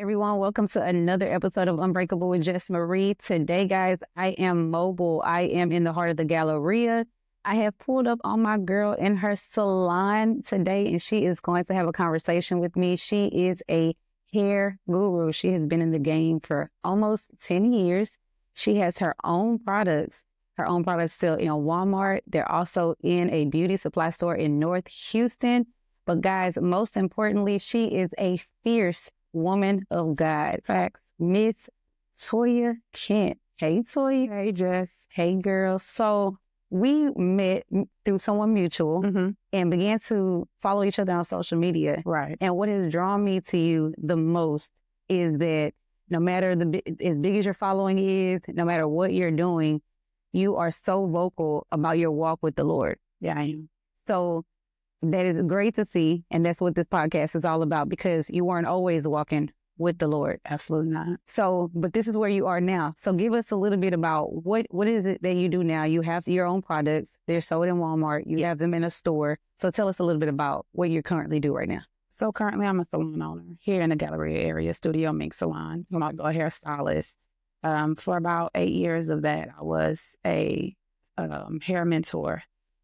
everyone. Welcome to another episode of Unbreakable with Jess Marie. Today, guys, I am mobile. I am in the heart of the Galleria. I have pulled up on my girl in her salon today, and she is going to have a conversation with me. She is a hair guru. She has been in the game for almost 10 years. She has her own products. Her own products still in Walmart. They're also in a beauty supply store in North Houston. But guys, most importantly, she is a fierce woman of God. Facts. Miss Toya Kent. Hey, Toya. Hey, Jess. Hey, girl. So we met through someone mutual and began to follow each other on social media. Right. And what has drawn me to you the most is that no matter as big as your following is, no matter what you're doing, you are so vocal about your walk with the Lord. Yeah, I am. So that is great to see. And that's what this podcast is all about, because you weren't always walking with the Lord. Absolutely not. So, but this is where you are now. So give us a little bit about what is it that you do now? You have your own products. They're sold in Walmart. You have them in a store. So tell us a little bit about what you currently do right now. So currently I'm a salon owner here in the Galleria area, Studio Mink Salon. I'm a hairstylist. For about 8 years of that, I was a hair mentor,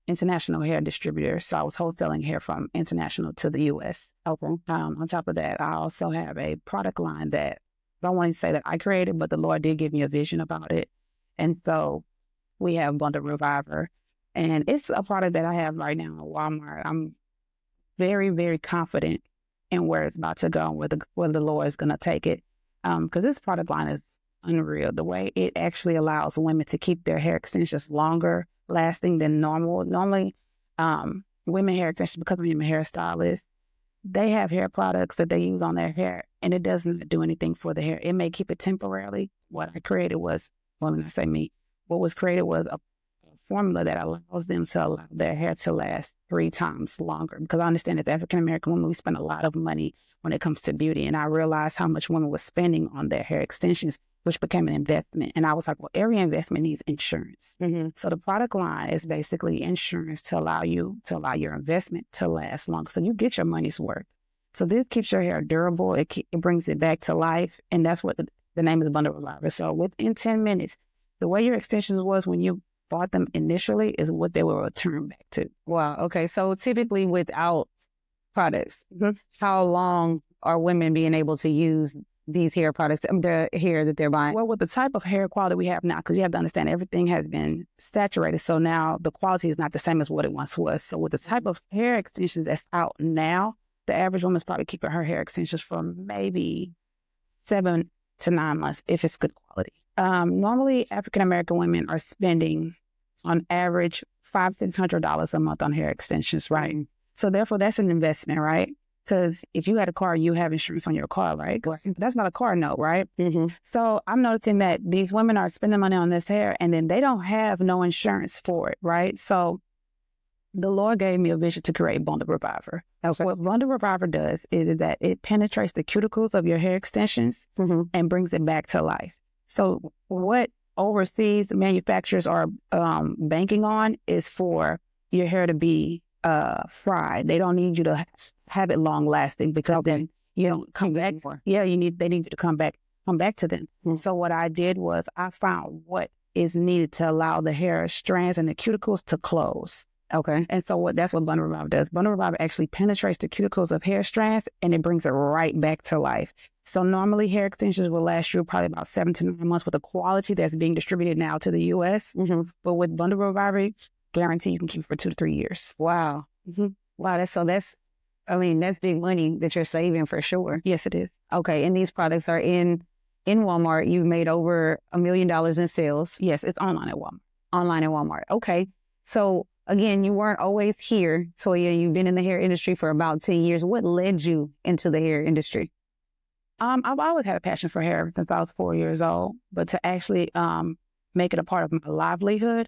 international hair distributor. So I was wholesaling hair from international to the U.S. Okay. On top of that, I also have a product line that I don't want to say that I created, but the Lord did give me a vision about it. And so we have Bundle Reviver, and it's a product that I have right now at Walmart. I'm very, very confident in where it's about to go and where the Lord is going to take it. Because this product line is unreal. The way it actually allows women to keep their hair extensions longer lasting than normal. Normally, women hair extensions, because I'm a hairstylist, they have hair products that they use on their hair, and it doesn't do anything for the hair. It may keep it temporarily. What I created was, well, when I say me, what was created was a formula that allows them to allow their hair to last 3 times longer. Because I understand that the African-American women, we spend a lot of money when it comes to beauty. And I realized how much women were spending on their hair extensions, which became an investment. And I was like, well, every investment needs insurance. So the product line is basically insurance to allow your investment to last longer. So you get your money's worth. So this keeps your hair durable. It brings it back to life. And that's what the name of the Bundle Reviver. So within 10 minutes, the way your extensions was when you bought them initially is what they will return back to. Wow. Okay. So typically without products, how long are women being able to use these hair products, the hair that they're buying? Well, with the type of hair quality we have now, because you have to understand everything has been saturated. So now the quality is not the same as what it once was. So with the type of hair extensions that's out now, the average woman's probably keeping her hair extensions for maybe 7 to 9 months if it's good quality. Normally, African-American women are spending on average $500-$600 a month on hair extensions, right? So therefore, that's an investment, right? Because if you had a car, you have insurance on your car, right? That's not a car note, right? So I'm noticing that these women are spending money on this hair, and then they don't have no insurance for it, right? So the Lord gave me a vision to create Bundle Reviver. Okay. What Bundle Reviver does is that it penetrates the cuticles of your hair extensions and brings it back to life. So what overseas manufacturers are banking on is for your hair to be fried. They don't need you to have it long lasting, because then you don't come back. Yeah, they need you to come back to them. So what I did was I found what is needed to allow the hair strands and the cuticles to close. Okay. And so that's what Bundle Reviver does. Bundle Reviver actually penetrates the cuticles of hair strands, and it brings it right back to life. So normally hair extensions will last you probably about 7 to 9 months with the quality that's being distributed now to the U.S. But with Bundle Reviver, guarantee you can keep it for 2 to 3 years. Wow. Wow. That's big money that you're saving for sure. Yes, it is. Okay. And these products are in Walmart. You've made over $1 million in sales. Yes, it's online at Walmart. Online at Walmart. Okay. So again, you weren't always here, Toya. You've been in the hair industry for about 10 years. What led you into the hair industry? I've always had a passion for hair since I was 4 years old, but to actually make it a part of my livelihood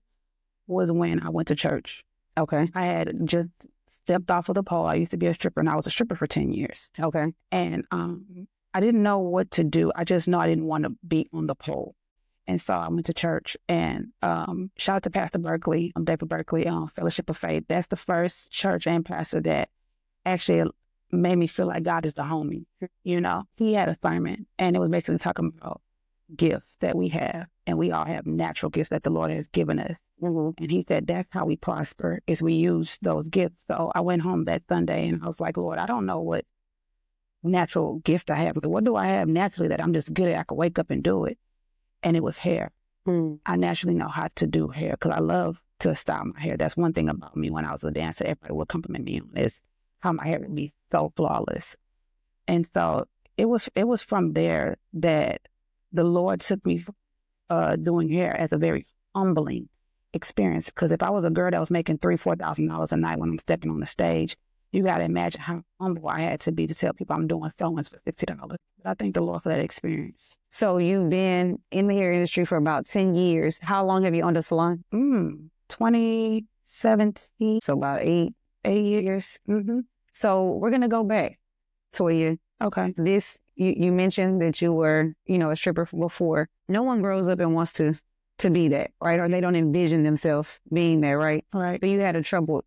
was when I went to church. Okay. I had just stepped off of the pole. I used to be a stripper, and I was a stripper for 10 years. Okay. And I didn't know what to do. I just know I didn't want to be on the pole. And so I went to church, and shout out to Pastor Berkeley, David Berkeley, Fellowship of Faith. That's the first church and pastor that actually made me feel like God is the homie. He had a sermon, and it was basically talking about gifts that we have, and we all have natural gifts that the Lord has given us. And he said that's how we prosper, is we use those gifts. So I went home that Sunday and I was like, Lord, I don't know what natural gift I have. Like, what do I have naturally that I'm just good at? I could wake up and do it. And it was hair. I naturally know how to do hair because I love to style my hair. That's one thing about me. When I was a dancer, everybody would compliment me on is how my hair would be so flawless. And so it was from there that the Lord took me doing hair as a very humbling experience. Because if I was a girl that was making $3,000-$4,000 a night when I'm stepping on the stage, you got to imagine how humble I had to be to tell people I'm doing sewings for $50. I thank the Lord for that experience. So you've been in the hair industry for about 10 years. How long have you owned a salon? 2017. So about eight years. So we're going to go back, Toya. Okay. You mentioned that you were, a stripper before. No one grows up and wants to be that, right? Or they don't envision themselves being that, right? Right. But you had a troubled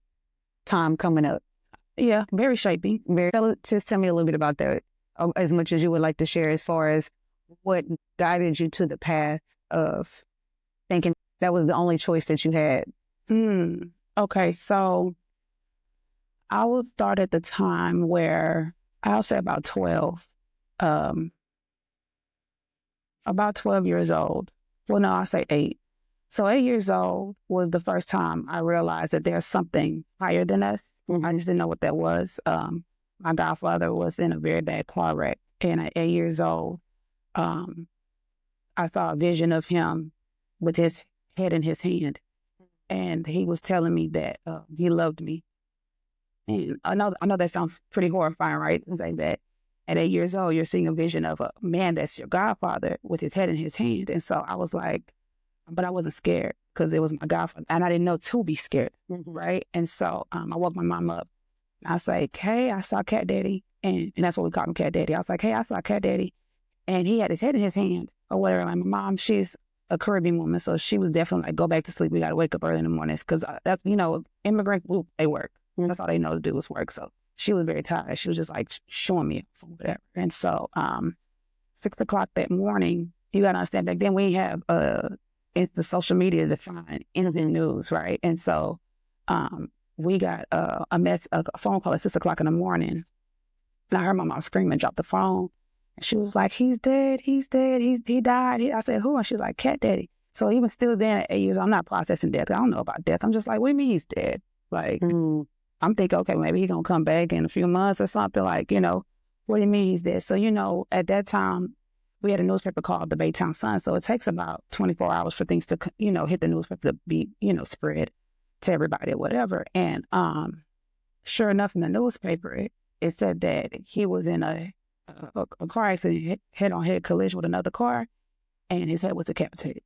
time coming up. Yeah, very shaping. Just tell me a little bit about that, as much as you would like to share, as far as what guided you to the path of thinking that was the only choice that you had. Okay, so I will start at the time where I'll say about 12 years old. Well, no, I'll say 8. So 8 years old was the first time I realized that there's something higher than us. I just didn't know what that was. My godfather was in a very bad car wreck, and at 8 years old, I saw a vision of him with his head in his hand, and he was telling me that he loved me. And I know that sounds pretty horrifying, right? To say that at 8 years old, you're seeing a vision of a man that's your godfather with his head in his hand. And so I was like, but I wasn't scared because it was my godfather, and I didn't know to be scared, right? And so I woke my mom up. I was like, hey, I saw Cat Daddy, and that's what we call him, Cat Daddy. I was like, hey, I saw Cat Daddy, and he had his head in his hand or whatever. Like, my mom, she's a Caribbean woman, so she was definitely like, go back to sleep. We got to wake up early in the mornings because that's, immigrant group, they work. That's all they know to do is work. So she was very tired. She was just like showing me or whatever. And so 6 o'clock that morning, you got to understand, back then we have it's the social media to find instant news, right? And so we got a phone call at 6 o'clock in the morning. And I heard my mom scream and drop the phone. And she was like, he's dead, he died. I said, who? And she was like, Cat Daddy. So even still then at 8 years, I'm not processing death. I don't know about death. I'm just like, what do you mean he's dead? Like, I'm thinking, okay, maybe he's going to come back in a few months or something. Like, what do you mean he's dead? So, at that time, we had a newspaper called the Baytown Sun. So it takes about 24 hours for things to, hit the newspaper to be, spread to everybody or whatever. And sure enough, in the newspaper, it said that he was in a car accident, head-on-head collision with another car, and his head was decapitated.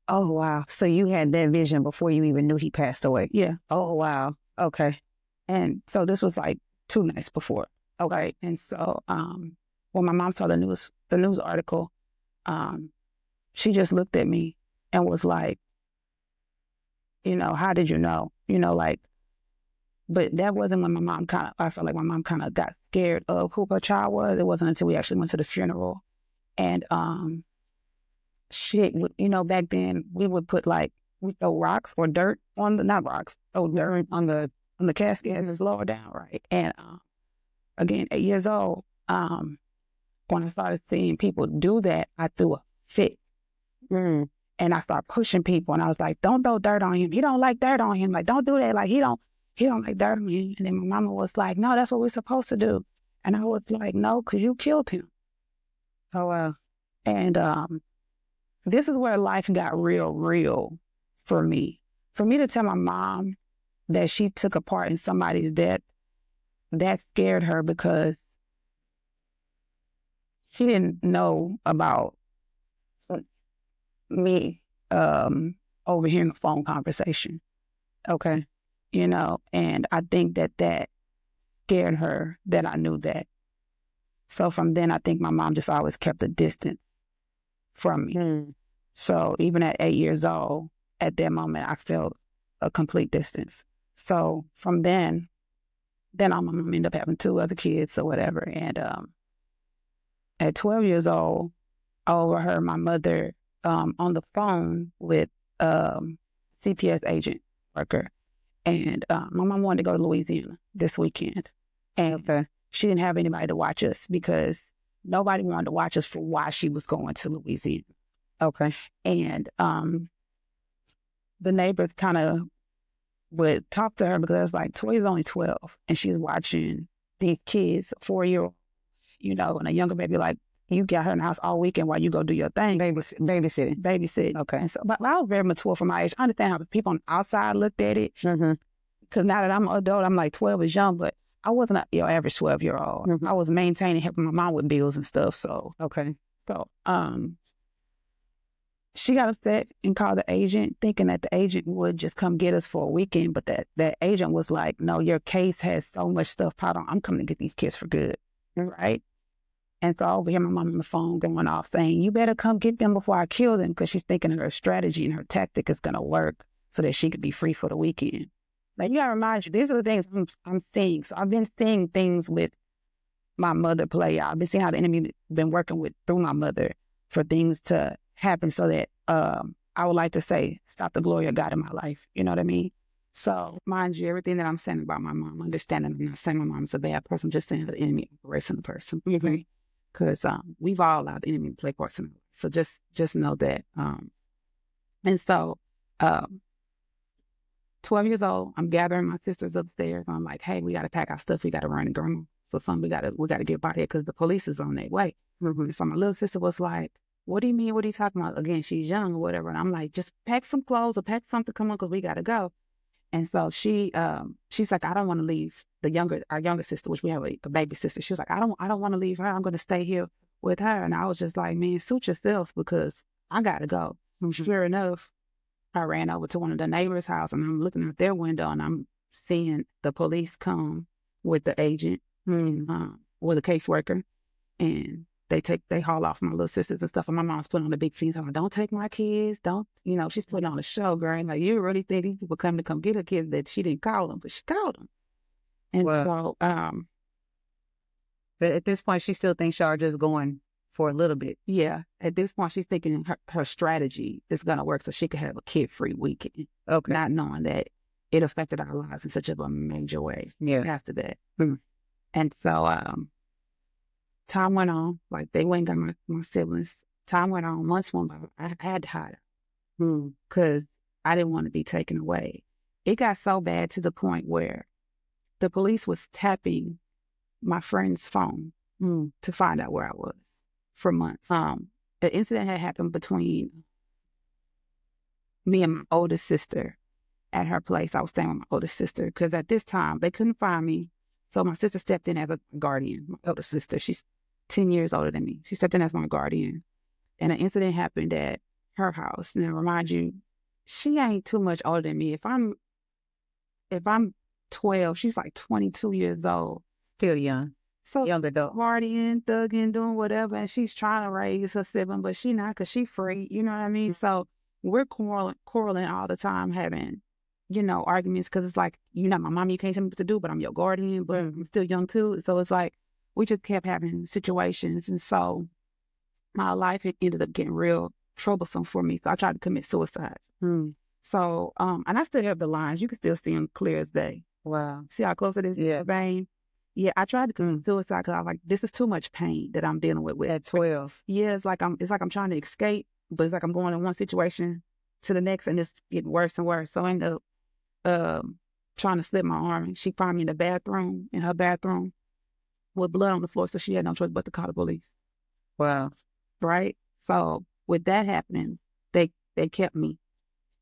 Oh, wow. So you had that vision before you even knew he passed away? Yeah. Oh, wow. Okay. And so this was like 2 nights before. Okay. And so when my mom saw the news article, she just looked at me and was like, how did you know? But that wasn't when I felt like my mom kind of got scared of who her child was. It wasn't until we actually went to the funeral. And back then we would put we throw rocks or dirt on not rocks, dirt on the casket and it's lower down, right? And again, 8 years old, when I started seeing people do that, I threw a fit. And I started pushing people, and I was like, don't throw dirt on him. He don't like dirt on him. Like, don't do that. Like, he don't like dirt on him. And then my mama was like, no, that's what we're supposed to do. And I was like, no, because you killed him. Oh, wow. And this is where life got real for me. For me to tell my mom that she took a part in somebody's death, that scared her because she didn't know about me overhearing a phone conversation. Okay. And I think that scared her that I knew that. So from then, I think my mom just always kept a distance from me. So even at 8 years old, at that moment, I felt a complete distance. So from then, then my mom ended up having 2 other kids or whatever. And at 12 years old, I overheard my mother on the phone with CPS agent worker. And my mom wanted to go to Louisiana this weekend. And she didn't have anybody to watch us because nobody wanted to watch us for why she was going to Louisiana. Okay. And the neighbors kind of would talk to her because it's like, Toya's only 12 and she's watching these kids, 4-year-old, and a younger baby, like, you got her in the house all weekend while you go do your thing. Babysitting. Okay. And so, but I was very mature for my age. I understand how people on the outside looked at it. Mm-hmm. Because now that I'm an adult, I'm like 12 is young, but I wasn't your average 12-year-old. Mm-hmm. I was maintaining, helping my mom with bills and stuff. So, she got upset and called the agent, thinking that the agent would just come get us for a weekend. But that agent was like, no, your case has so much stuff piled on. I'm coming to get these kids for good. Right? And so I overhear my mom on the phone going off saying, you better come get them before I kill them, because she's thinking her strategy and her tactic is going to work so that she could be free for the weekend. Like, you got to remind you, these are the things I'm seeing. So I've been seeing things with my mother play out. I've been seeing how the enemy been working through my mother for things to happen so that I would like to say, stop the glory of God in my life. You know what I mean? So, mind you, everything that I'm saying about my mom, understanding I'm not saying my mom's a bad person, I'm just saying the enemy operates in the person. Mm-hmm. Because we've all allowed the enemy to play parts in it. So just know that. And so 12 years old, I'm gathering my sisters upstairs. I'm like, hey, we got to pack our stuff. We got to run to grandma. So we got to get out here because the police is on their way. Mm-hmm. So my little sister was like, what do you mean? What are you talking about? Again, she's young or whatever. And I'm like, just pack some clothes or pack something, come on, because we got to go. And so she's like, I don't want to leave our younger sister, which we have a baby sister. She was like, I don't want to leave her. I'm going to stay here with her. And I was just like, man, suit yourself, because I got to go. And sure enough, I ran over to one of the neighbors' house, and I'm looking out their window, and I'm seeing the police come with the agent, with a caseworker, and they haul off my little sisters and stuff. And my mom's putting on a big scene, so don't take my kids, don't, she's putting on a show, girl. Like, you really think these people come get her kids, that she didn't call them, but she called them. And wow. So, but at this point, she still thinks y'all are just going for a little bit. Yeah. At this point, she's thinking her strategy is going to work so she could have a kid-free weekend. Okay. Not knowing that it affected our lives in such a major way. Yeah. After that. Mm-hmm. And so, time went on. Like, they went and got my siblings. Time went on. Months went by. I had to hide her because I didn't want to be taken away. It got so bad to the point where the police was tapping my friend's phone to find out where I was for months. The incident had happened between me and my oldest sister at her place. I was staying with my oldest sister because at this time they couldn't find me. So my sister stepped in as a guardian. My oldest sister, she's 10 years older than me. She stepped in as my guardian. And an incident happened at her house. Now, remind you, she ain't too much older than me. If I'm 12, she's like 22 years old. Still young. So young adult. Partying, thugging, doing whatever. And she's trying to raise her sibling, but she not, because she free. You know what I mean? So we're quarreling all the time, having, arguments, because it's like, you're not my mom, you can't tell me what to do, but I'm your guardian, but I'm still young too. So it's like, we just kept having situations. And so my life ended up getting real troublesome for me. So I tried to commit suicide. So, and I still have the lines. You can still see them clear as day. Wow. See how close it is to the vein? Yeah, I tried to commit suicide because I was like, this is too much pain that I'm dealing with. At 12. Yeah, it's like I'm trying to escape, but it's like I'm going in one situation to the next, and it's getting worse and worse. So I ended up trying to slip my arm, and she found me in her bathroom, with blood on the floor, so she had no choice but to call the police. Wow. Right? So with that happening, they kept me.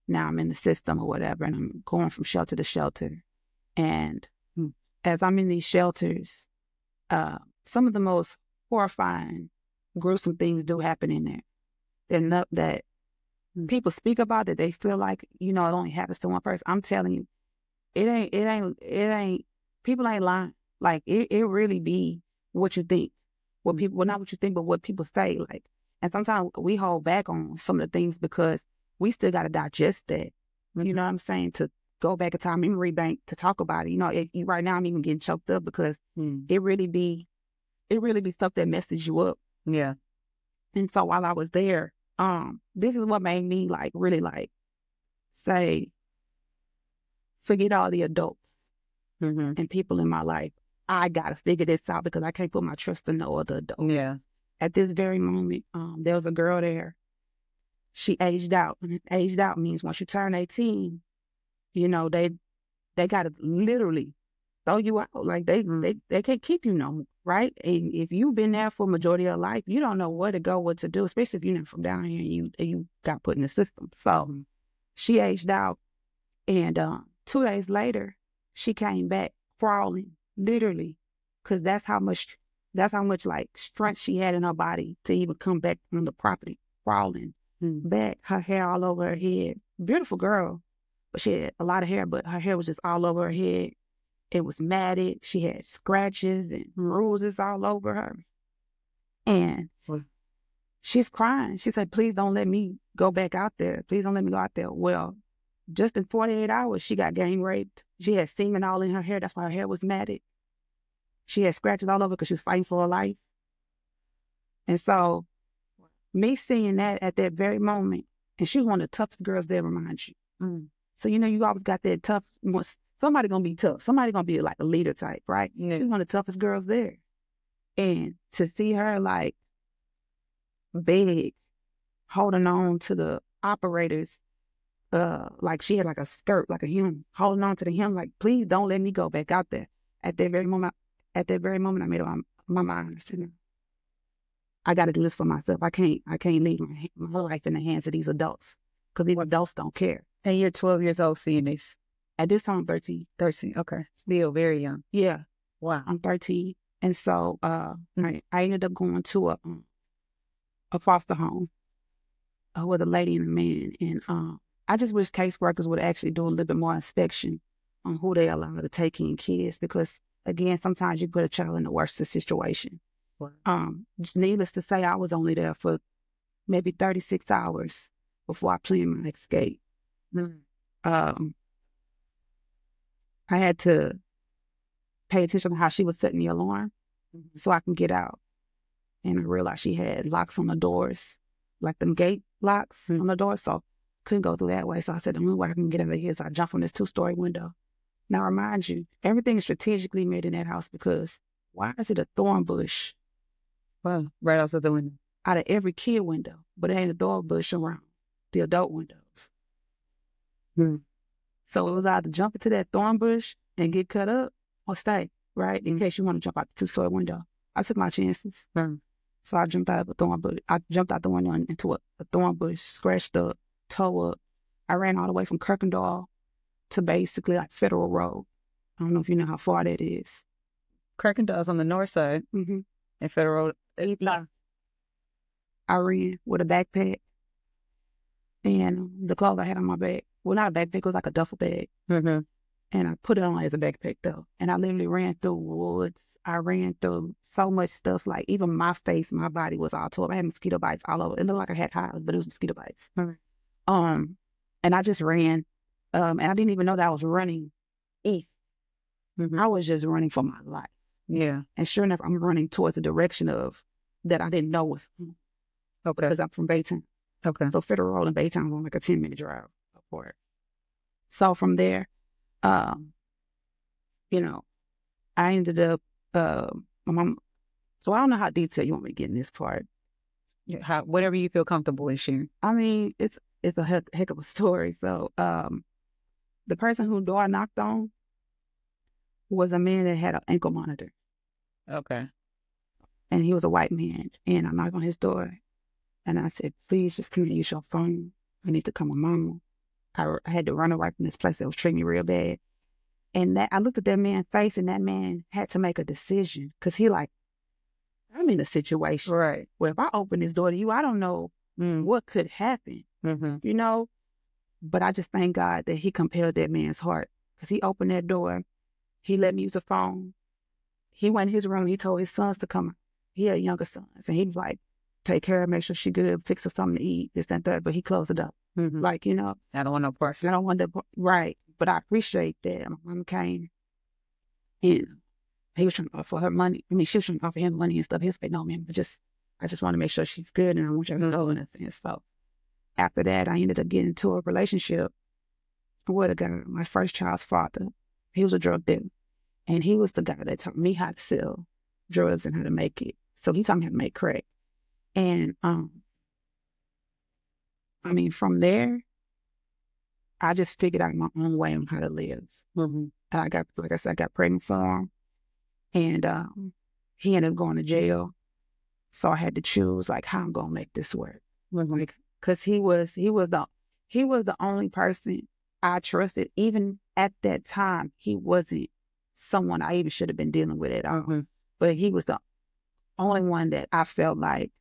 Now I'm in the system or whatever, and I'm going from shelter to shelter. And as I'm in these shelters, some of the most horrifying, gruesome things do happen in there. Enough that people speak about, that they feel like, it only happens to one person. I'm telling you, it ain't, people ain't lying. Like, it really be what you think. What people, well, not what you think, but what people say. Like, and sometimes we hold back on some of the things because we still got to digest that. You know what I'm saying? To go back into our memory bank to talk about it. You know, right now I'm even getting choked up because it really be stuff that messes you up. Yeah. And so while I was there, this is what made me like really like say, forget all the adults and people in my life. I gotta figure this out because I can't put my trust in no other adult. Yeah. At this very moment, there was a girl there. She aged out, and aged out means once you turn 18, you know they gotta literally throw you out. Like they can't keep you no more, right? And if you've been there for majority of your life, you don't know where to go, what to do, especially if you're not from down here and you got put in the system. So she aged out, and 2 days later, she came back crawling, literally, because that's how much like strength she had in her body to even come back on the property, crawling back, her hair all over her head. Beautiful girl, but she had a lot of hair, but her hair was just all over her head. It was matted. She had scratches and bruises all over her. And she's crying. She said, please don't let me go back out there. Please don't let me go out there. Well, just in 48 hours, she got gang raped. She had semen all in her hair. That's why her hair was matted. She had scratches all over because she was fighting for her life. And so me seeing that at that very moment, and she was one of the toughest girls there, remind you. So, you know, you always got that tough, somebody going to be tough. Somebody going to be like a leader type, right? Yeah. She's one of the toughest girls there. And to see her like big, holding on to the operators, like she had like a skirt, like a hem, holding on to the hem, like, please don't let me go back out there. At that very moment, I made up my mind. I got to do this for myself. I can't leave my life in the hands of these adults because these adults don't care. And you're 12 years old seeing this. At this time, 13. 13. Okay. Still very young. Yeah. Wow. I'm 13. And so I ended up going to a foster home with a lady and a man. And I just wish caseworkers would actually do a little bit more inspection on who they allow to take in kids because, again, sometimes you put a child in the worst situation. Just needless to say, I was only there for maybe 36 hours before I planned my escape. I had to pay attention to how she was setting the alarm so I can get out. And I realized she had locks on the doors, like them gate locks on the door, so couldn't go through that way. So I said, the only way I can get out of here is I jump from this 2-story window. Now, remind you, everything is strategically made in that house because why is it a thorn bush? Well, right outside the window. Out of every kid window, but it ain't a thorn bush around the adult windows. So it was either jump into that thorn bush and get cut up or stay, right? In case you want to jump out the 2-story window. I took my chances. So I jumped out of a thorn bush. I jumped out the window into a thorn bush, scratched up, toe up. I ran all the way from Kirkendall to basically like Federal Road. I don't know if you know how far that is. Kirkendall's on the north side. And Federal Road. I ran with a backpack and the clothes I had on my back. Well, not a backpack, it was like a duffel bag. And I put it on as a backpack though. And I literally ran through woods. I ran through so much stuff, like even my face, my body was all tore up. I had mosquito bites all over. It looked like I had hives, but it was mosquito bites. And I just ran. And I didn't even know that I was running east. I was just running for my life. Yeah. And sure enough, I'm running towards the direction of that I didn't know was home. Okay. Because I'm from Baytown. Okay. So Federal Road and Baytown was like a 10-minute drive for it. So from there, you know, I ended up, my mom, so I don't know how detailed you want me to get in this part. Yeah, whatever you feel comfortable in sharing. I mean, it's a heck of a story. So the person who door I knocked on was a man that had an ankle monitor. Okay. And he was a white man. And I knocked on his door. And I said, please just come and use your phone. I need to come with mama. I had to run away from this place that was treating me real bad. And I looked at that man's face, and that man had to make a decision because he like, I'm in a situation where if I open this door to you, I don't know what could happen, you know? But I just thank God that he compelled that man's heart because he opened that door. He let me use the phone. He went in his room. He told his sons to come. He had younger sons. And he was like, take care of her, make sure she good, fix her something to eat, this and that. But he closed it up. Like, you know. I don't want no parts. I don't want that. Right. But I appreciate that. My mom came and he was trying to offer her money. I mean, she was trying to offer him money and stuff. He was like, no, man, I just want to make sure she's good and I want you to know in a sense. So after that, I ended up getting into a relationship with a guy, my first child's father. He was a drug dealer. And he was the guy that taught me how to sell drugs and how to make it. So he taught me how to make crack. And I mean, from there, I just figured out my own way on how to live. And I got, like I said, I got pregnant for him, and he ended up going to jail. So I had to choose like how I'm gonna make this work. Like, cause he was the only person I trusted. Even at that time, he wasn't someone I even should have been dealing with at all. But he was the only one that I felt like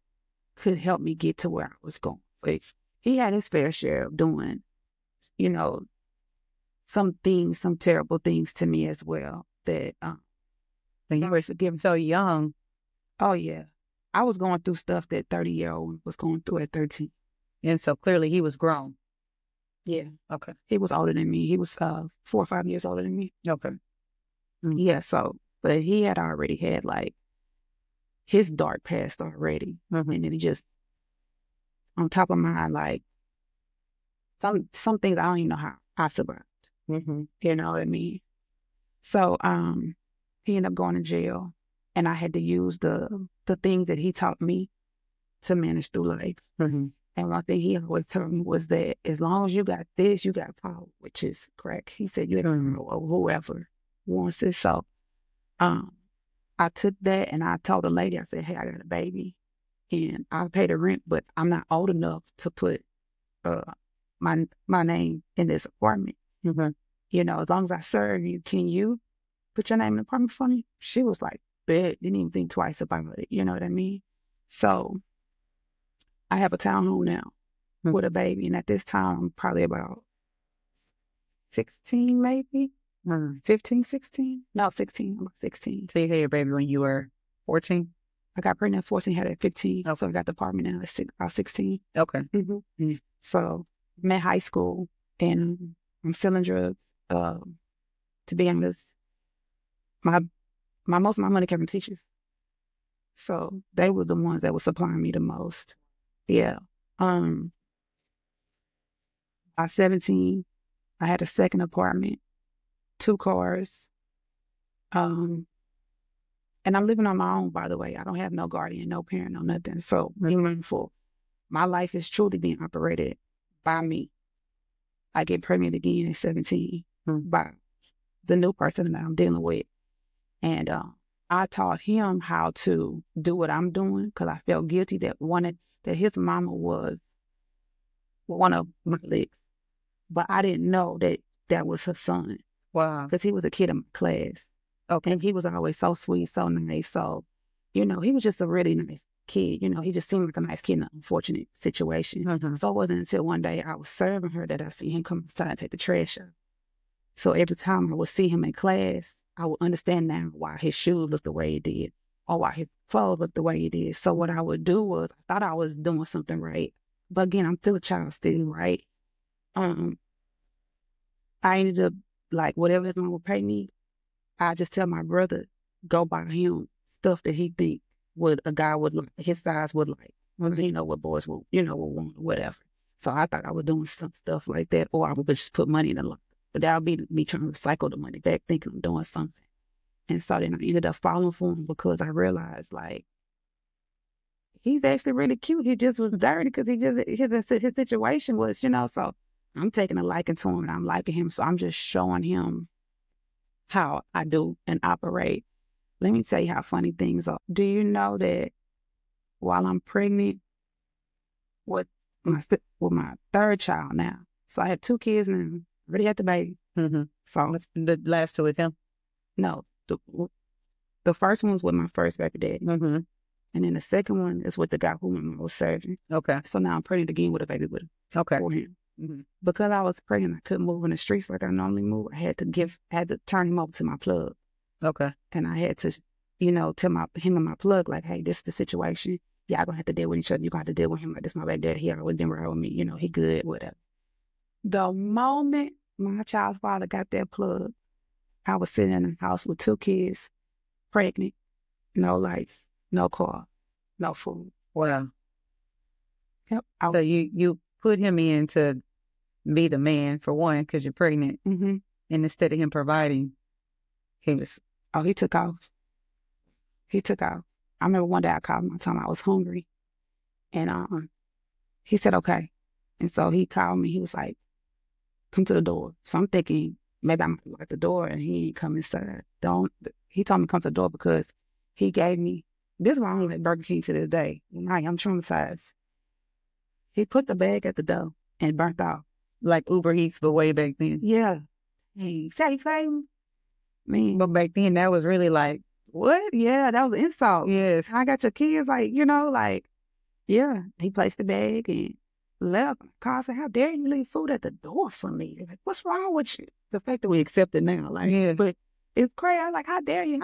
could help me get to where I was going. But he had his fair share of doing, you know, some things, some terrible things to me as well. That And you were forgiven so young. oh yeah, I was going through stuff that 30-year-old was going through at 13. And so clearly he was grown. Yeah. Okay. He was older than me. He was 4 or 5 years older than me. Okay. Yeah, so, but he had already had like his dark past already. And then he just, on top of mine, like some things I don't even know how I survived. You know what I mean? So he ended up going to jail, and I had to use the things that he taught me to manage through life. And one thing he always told me was that as long as you got this, you got power, which is correct. He said you have power over whoever wants it. So I took that and I told the lady, I said, hey, I got a baby and I'll pay the rent, but I'm not old enough to put my name in this apartment. You know, as long as I serve you, can you put your name in the apartment for me? She was like, bet, didn't even think twice about it. You know what I mean? So I have a townhome now with a baby. And at this time, I'm probably about 16, maybe 15, 16. No, 16. I'm 16. So you had your baby when you were 14? I got pregnant at 14, had it at 15. Okay. So I got the apartment now at 16. Okay. So I'm in high school and I'm selling drugs. To be honest, most of my money came from teachers. So they was the ones that was supplying me the most. Yeah. By 17, I had a second apartment, 2 cars. And I'm living on my own, by the way. I don't have no guardian, no parent, no nothing. So my life is truly being operated by me. I get pregnant again at 17 by the new person that I'm dealing with. And I taught him how to do what I'm doing because I felt guilty that his mama was one of my legs. But I didn't know that was her son. Wow. Because he was a kid in my class. Okay. And he was always so sweet, so nice. So, you know, he was just a really nice kid. You know, he just seemed like a nice kid in an unfortunate situation. So it wasn't until one day I was serving her that I see him come outside and take the trash out. So every time I would see him in class, I would understand now why his shoes looked the way it did or why his clothes looked the way it did. So what I would do was I thought I was doing something right. But again, I'm still a child still, right? I ended up, like, whatever his mom would pay me, I just tell my brother, go buy him stuff that he think a guy would like, his size would like. Well, you know what boys will, would want or whatever. So I thought I was doing some stuff like that, or I would just put money in the locker. But that would be me trying to recycle the money back, thinking I'm doing something. And so then I ended up falling for him because I realized, like, he's actually really cute. He just was dirty because his situation was, so I'm taking a liking to him and I'm liking him. So I'm just showing him how I do and operate. Let me tell you how funny things are. Do you know that while I'm pregnant with my third child now, so I have 2 kids now, already had the baby. So the last 2 with him? No, the first one was with my first baby daddy. And then the second one is with the guy who I was serving. Okay. So now I'm pregnant again with a baby with him. Okay. For him. Because I was pregnant, I couldn't move in the streets like I normally move. I had to turn him over to my plug. Okay. And I had to, tell him and my plug, like, hey, this is the situation. Y'all gonna have to deal with each other. You're gonna have to deal with him. Like, this is my baby daddy. He always been around with me. He good, whatever. The moment my child's father got that plug, I was sitting in the house with 2 kids, pregnant, no life, no car, no food. Wow. Yep. So you put him in to be the man for one, because you're pregnant, Mm-hmm. and instead of him providing, he was. Oh, he took off. He took off. I remember one day I called him one time I was hungry, and he said okay, and so he called me. He was like, "Come to the door." So I'm thinking maybe I'm at the door and he ain't come inside. Don't. He told me to come to the door because he gave me. This is why I don't like Burger King to this day. I'm traumatized. He put the bag at the door and burnt off. Like Uber Eats, but way back then. Yeah. Hey, say, man. But back then, that was really like, what? Yeah, that was an insult. Yes. I got your kids, like, like, yeah. He placed the bag and left. Carl said, how dare you leave food at the door for me? Like, what's wrong with you? The fact that we accept it now, like, Yeah. but it's crazy. I was like, how dare you?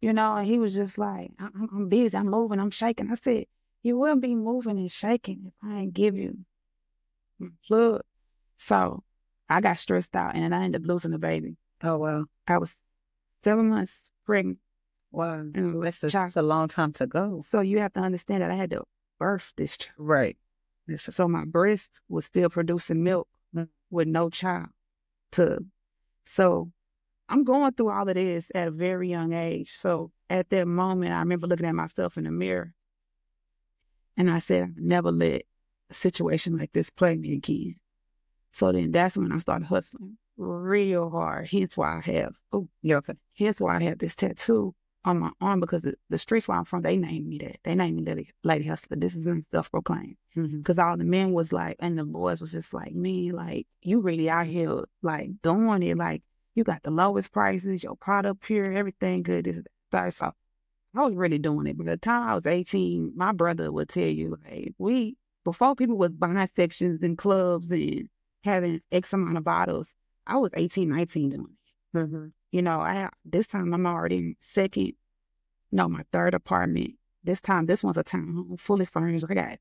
And he was just like, I'm busy. I'm moving. I'm shaking. I said, you wouldn't be moving and shaking if I didn't give you my plug. So I got stressed out and I ended up losing the baby. Oh, wow. I was 7 months pregnant. Wow. And That's a long time to go. So you have to understand that I had to birth this child. Right. So my breast was still producing milk with no child. So I'm going through all of this at a very young age. So at that moment, I remember looking at myself in the mirror and I said, I'll never let a situation like this plague me again. So then that's when I started hustling real hard. Hence why I have this tattoo on my arm, because the streets where I'm from, they named me that. They named me Lady Hustler. This is self-proclaimed. Because all the men was like, and the boys was just like, man, like, you really out here, like, doing it. Like, you got the lowest prices, your product pure, everything good. This, that. So I was really doing it. By the time I was 18, my brother would tell you, like, before people was buying sections in clubs and having X amount of bottles, I was 18, 19 doing it. Mm-hmm. This time I'm already in my third apartment. This one's a townhome, fully furnished. I got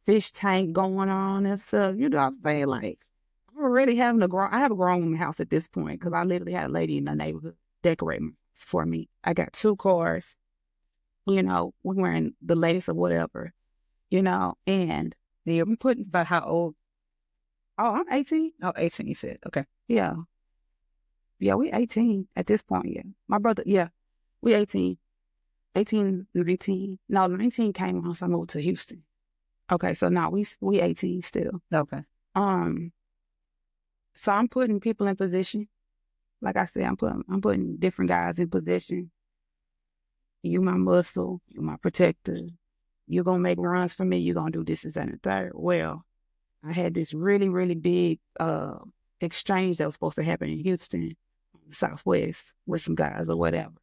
fish tank going on and stuff. You know what I'm saying? Like, I'm already I have a grown woman house at this point, because I literally had a lady in the neighborhood decorating for me. I got 2 cars, we're wearing the latest or whatever, and You're putting about how old? oh, I'm 18. Oh, 18, you said. Okay. Yeah. Yeah, we 18 at this point, yeah. My brother, yeah, we 18. 18, 19. No, 19 came once I moved to Houston. Okay, so now we 18 still. Okay. So I'm putting people in position. Like I said, I'm putting different guys in position. You my muscle, you my protector. You're gonna make runs for me, you're gonna do this, and the third. Well, I had this really, really big exchange that was supposed to happen in Houston, Southwest, with some guys or whatever.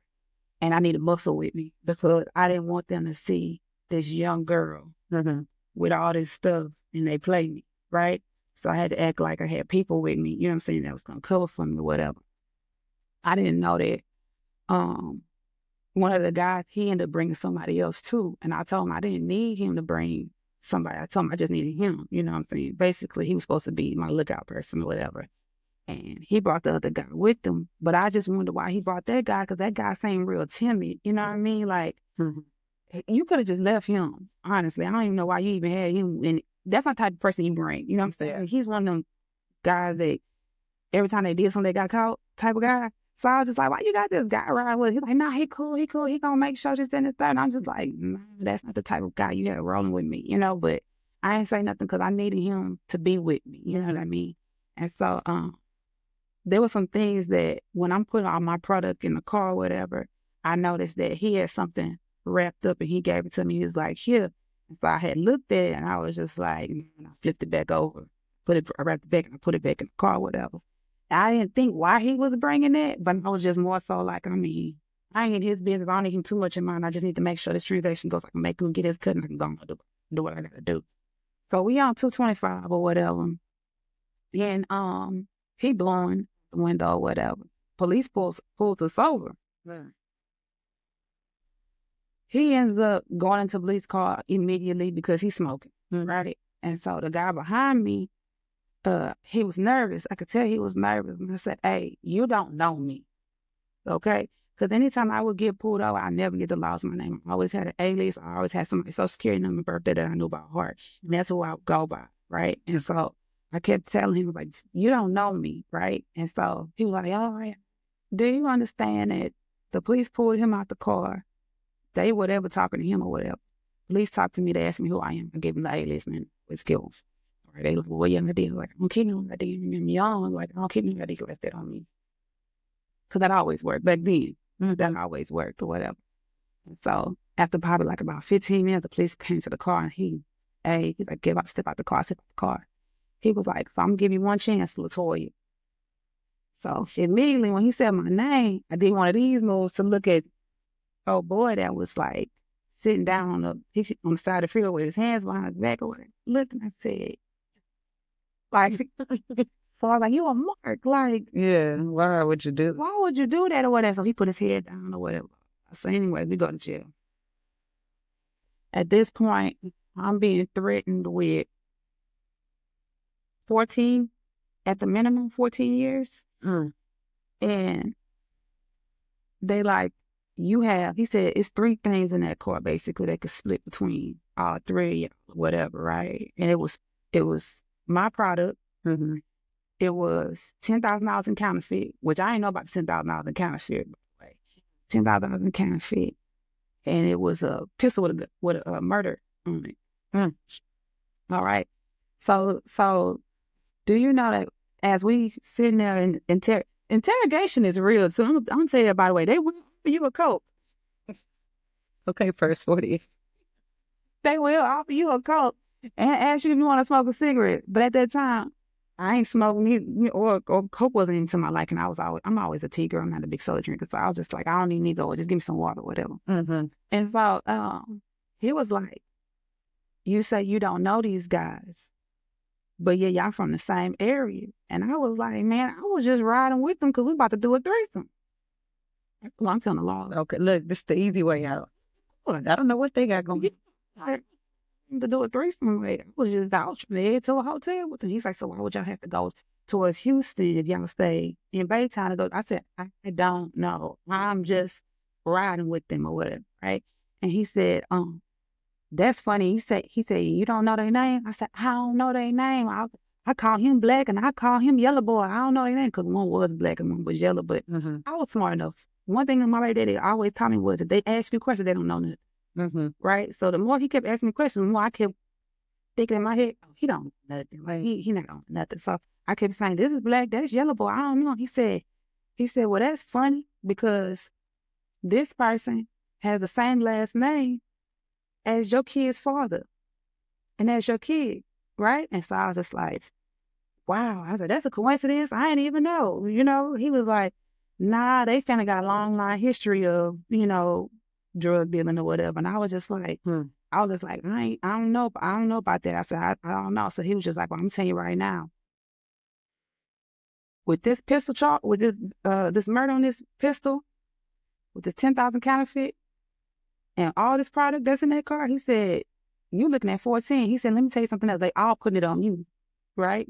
And I needed muscle with me because I didn't want them to see this young girl with all this stuff and they play me, right? So I had to act like I had people with me, you know what I'm saying, that was going to cover for me or whatever. I didn't know that one of the guys, he ended up bringing somebody else too. And I told him I didn't need him to bring somebody. I told him I just needed him, you know what I'm saying? Basically, he was supposed to be my lookout person or whatever. And he brought the other guy with him. But I just wonder why he brought that guy, because that guy seemed real timid. You know what I mean? Like, you could have just left him, honestly. I don't even know why you even had him. And that's not the type of person you bring. You know what I'm saying? Yeah. Like, he's one of them guys that every time they did something, they got caught type of guy. So I was just like, why you got this guy ride with? He's like, nah, he cool. He gonna make sure this and this, that. And I'm just like, nah, that's not the type of guy you have rolling with me, But I ain't say nothing because I needed him to be with me. You know what I mean? And so, there were some things that when I'm putting all my product in the car or whatever, I noticed that he had something wrapped up and he gave it to me. He was like, here. And so I had looked at it and I was just like, and I flipped it back over, I wrapped it back and I put it back in the car or whatever. I didn't think why he was bringing it, but I was just more so like, I mean, I ain't in his business. I don't need him too much in mind. I just need to make sure this transaction goes. I can make him get his cut and I can go and do what I got to do. So we on 225 or whatever. And he blowing the window or whatever. Police pulls us over. He ends up going into the police car immediately because he's smoking, right? And so the guy behind me, he was nervous. I could tell he was nervous. And I said, hey, you don't know me, okay? Because anytime I would get pulled over, I never get to lose my name. I always had an alias. I always had somebody's social security number, birthday that I knew by heart. And that's who I would go by, right? And so I kept telling him, like, you don't know me, right? And so he was like, all right, do you understand that the police pulled him out the car? They whatever talking to him or whatever. Police talked to me. They asked me who I am. I gave them the alias and it's skills. Right? They like, well, what young ID? Like, I don't keep no ID. I'm young. Like, I don't keep no ID left that on me. Because that always worked. Back then, that always worked or whatever. And so after probably like about 15 minutes, the police came to the car and he's like, get out, step out the car, step out the car. He was like, so I'm going to give you one chance, Latoya. So immediately when he said my name, I did one of these moves to look at old boy that was like sitting down on the side of the field with his hands behind his back or whatever. Look, and I said, like, so I was like, you a mark, like, Yeah, why would you do? why would you do that or whatever? So he put his head down or whatever. So anyway, we go to jail. At this point, I'm being threatened with 14, at the minimum, 14 years. And they like, he said, it's 3 things in that car, basically, that could split between all 3, whatever, right? And it was my product. It was $10,000 in counterfeit, which I didn't know about the $10,000 in counterfeit, by the way. $10,000 in counterfeit. And it was a pistol with a murder on it. All right. So do you know that as we sitting there in interrogation is real. So I'm gonna tell you, by the way, they will offer you a coke. Okay, first 40. They will offer you a coke and ask you if you want to smoke a cigarette. But at that time, I ain't smoking or coke wasn't into my liking. I'm always a tea girl. I'm not a big soda drinker, so I was just like, I don't need neither, or just give me some water, whatever. And so he was like, you say you don't know these guys, but yeah, y'all from the same area. And I was like, man, I was just riding with them because we about to do a threesome. Well, I'm telling the law. Okay, look, this is the easy way out. I don't know what they got going. To do a threesome with. I was just out there to a hotel with him. He's like, so why would y'all have to go towards Houston if y'all stay in Baytown to go? I said, I don't know. I'm just riding with them or whatever, right? And he said, that's funny. He said, you don't know their name? I said, I don't know their name. I call him Black and I call him Yellow Boy. I don't know their name because one was black and one was yellow, but I was smart enough. One thing that my baby daddy always taught me was if they ask you questions, they don't know nothing. Right? So the more he kept asking me questions, the more I kept thinking in my head, oh, he don't know nothing. Like he not on nothing. So I kept saying, this is Black, that's Yellow Boy. I don't know. He said, well, that's funny because this person has the same last name as your kid's father. And that's your kid, right? And so I was just like, wow. I said, that's a coincidence. I didn't even know. He was like, nah, they family got a long line history of, drug dealing or whatever. And I was just like, I don't know about that. I said, I don't know. So he was just like, well, I'm telling you right now, with this pistol charge, with this murder on this pistol, with the 10,000 counterfeit, and all this product that's in that car, he said, you looking at 14. He said, let me tell you something else. They all putting it on you, right?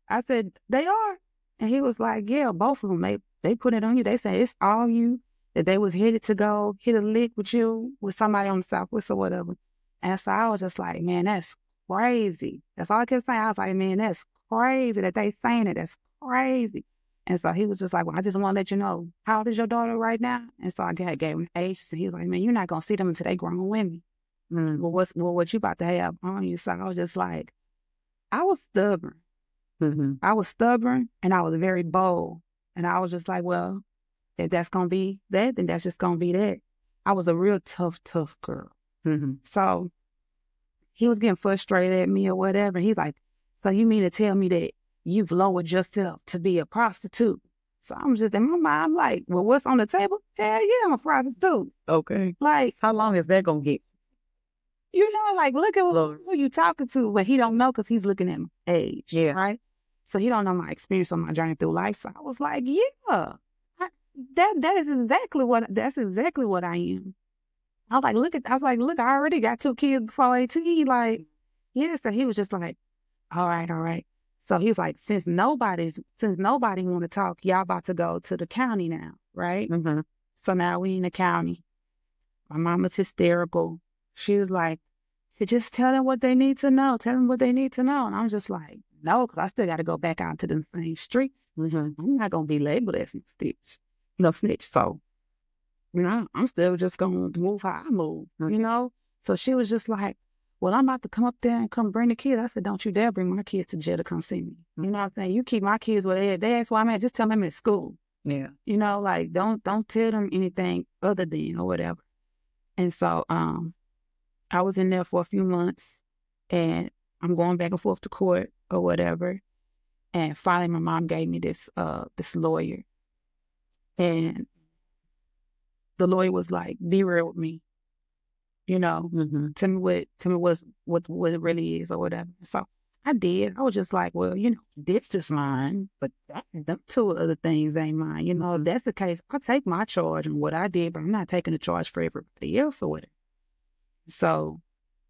I said, they are. And he was like, yeah, both of them. They put it on you. They say it's all you. That they was headed to go hit a lick with you, with somebody on the Southwest or whatever. And so I was just like, man, that's crazy. That's all I kept saying. I was like, man, that's crazy that they saying it. That's crazy. And so he was just like, well, I just want to let you know, how old is your daughter right now? And so I gave him age. So he was like, man, you're not going to see them until they grown women. Well, what you about to have on you? So I was just like, I was stubborn. I was stubborn and I was very bold. And I was just like, well, if that's going to be that, then that's just going to be that. I was a real tough girl. So he was getting frustrated at me or whatever. He's like, so you mean to tell me that you've lowered yourself to be a prostitute? So I'm just in my mind, I'm like, well, what's on the table? Hell yeah, I'm a prostitute. Okay. Like, how long is that going to get? Like, look at who you talking to, but he don't know because he's looking at my age. Yeah. Right? So he don't know my experience on my journey through life. So I was like, yeah. That's exactly what I am. I was like, look, I already got 2 kids before 18. Like, yeah. So he was just like, all right. So he was like, since nobody want to talk, y'all about to go to the county now, right? Mm-hmm. So now we in the county. My mama's hysterical. She was like, just tell them what they need to know. Tell them what they need to know. And I'm just like, no, because I still got to go back out to the same streets. Mm-hmm. I'm not going to be labeled as no snitch. So, I'm still just going to move how I move, So she was just like, well, I'm about to come up there and come bring the kids. I said, don't you dare bring my kids to jail to come see me. You know what I'm saying? You keep my kids where they at. They ask where I'm at. Just tell them I'm at school. Yeah. Like don't tell them anything other than or whatever. And so I was in there for a few months, and I'm going back and forth to court or whatever. And finally, my mom gave me this lawyer, and the lawyer was like, "Be real with me, Mm-hmm. tell me what it really is or whatever." So I did. I was just like, "Well, this is mine, but them two other things ain't mine. If that's the case, I'll take my charge and what I did, but I'm not taking the charge for everybody else or whatever." So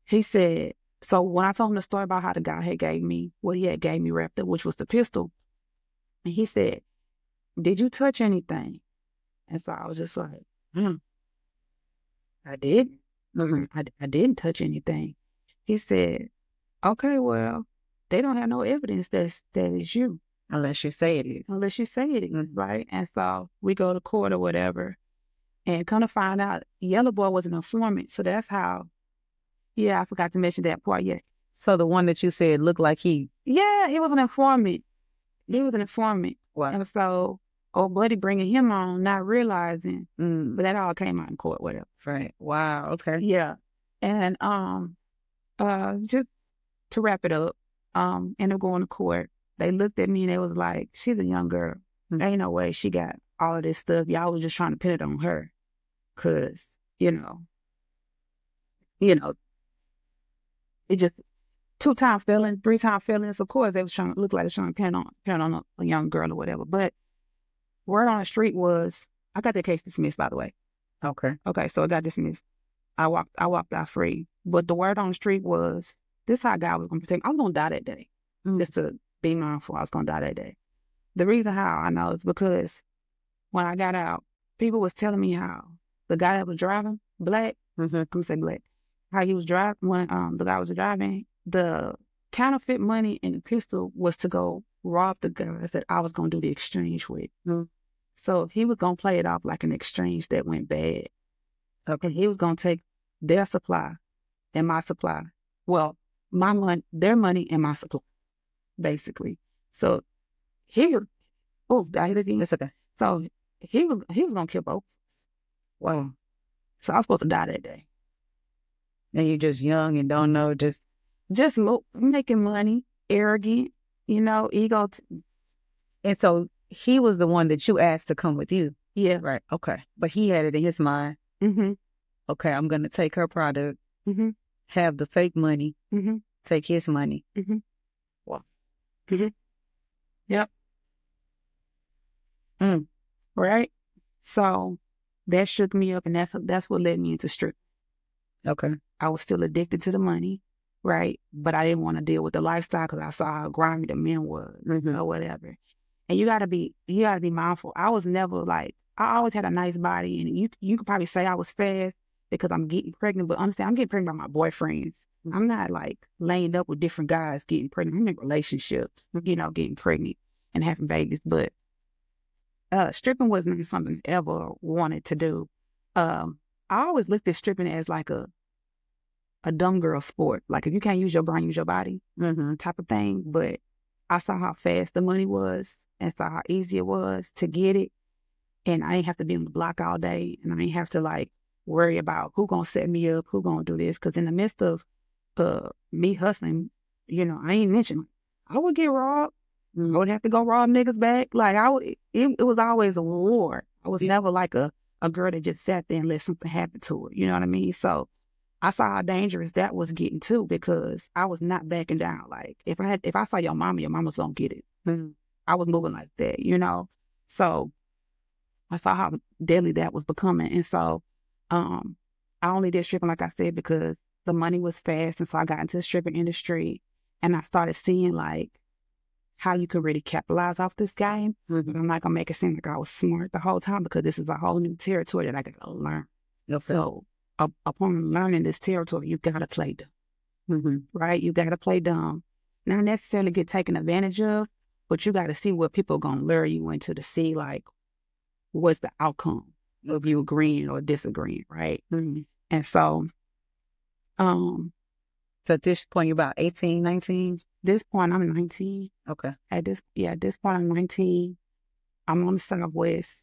he said, so when I told him the story about how the guy had gave me what he had gave me wrapped up, which was the pistol, and he said, "Did you touch anything?" And so I was just like, I did. I didn't touch anything. He said, "Okay, well, they don't have no evidence that is you Unless you say it is. unless you say it is, right?" And so we go to court or whatever, and come to find out, Yellow Boy was an informant. So that's how. Yeah, I forgot to mention that part. Yeah. So the one that you said looked like he. Yeah, he was an informant. He was an informant. Wow. And so, old buddy bringing him on, not realizing, but that all came out in court, whatever. Right. Wow. Okay. Yeah. And just to wrap it up, ended up going to court. They looked at me and they was like, "She's a young girl. Ain't no way she got all of this stuff. Y'all was just trying to pin it on her, cause it just 2-time felon, 3-time felons. Of course, they was trying to look like they was trying to pin on a young girl or whatever. But word on the street was, I got that case dismissed, by the way. Okay. Okay, so it got dismissed. I walked out free. But the word on the street was, this how God was gonna protect me. I was gonna die that day. Just to be mindful, I was gonna die that day. The reason how I know is because when I got out, people was telling me how the guy that was driving, black, I'm gonna say black, how he was driving when the guy was driving, the counterfeit money in the pistol was to go rob the guys that I was gonna do the exchange with. So he was gonna play it off like an exchange that went bad. Okay, he was gonna take their supply and my supply. Well, my money, their money and my supply, basically. So he was, did I hit it again? It's okay. So he was gonna kill both. Wow. So I was supposed to die that day. And you're just young and don't know, just making money, arrogant, ego. And so he was the one that you asked to come with you. Yeah. Right. Okay. But he had it in his mind. Okay, I'm gonna take her product, have the fake money, take his money. Wow. Yep. Right. So that shook me up, and that's what led me into strip. Okay. I was still addicted to the money, right? But I didn't want to deal with the lifestyle because I saw how grimy the men was or whatever. And you gotta be mindful. I was never like, I always had a nice body, and you could probably say I was fast because I'm getting pregnant, but understand I'm getting pregnant by my boyfriends. I'm not like laying up with different guys getting pregnant. I'm in relationships, getting pregnant and having babies. But stripping wasn't something I ever wanted to do. I always looked at stripping as like a dumb girl sport. Like if you can't use your brain, use your body type of thing. But I saw how fast the money was and saw how easy it was to get it. And I ain't have to be on the block all day. And I ain't have to like worry about who gonna set me up, who gonna do this. Because in the midst of me hustling, I ain't mentioned I would get robbed. I would have to go rob niggas back. Like it was always a war. I was never like a girl that just sat there and let something happen to her. You know what I mean? So I saw how dangerous that was getting too, because I was not backing down. Like if I saw your mama's gonna get it. I was moving like that, So I saw how deadly that was becoming. And so I only did stripping, like I said, because the money was fast. And so I got into the stripping industry, and I started seeing like how you can really capitalize off this game. Mhm. But I'm not gonna make it seem like I was smart the whole time because this is a whole new territory that I gotta learn. Okay. So upon learning this territory, you gotta play dumb, Mhm. right? You gotta play dumb. Not necessarily get taken advantage of, but you gotta see what people are gonna lure you into to see like what's the outcome of you agreeing or disagreeing, right? Mhm. And so, um, So at this point, you're about 18, 19? this point I'm 19. Okay. At this point I'm 19. I'm on the Southwest.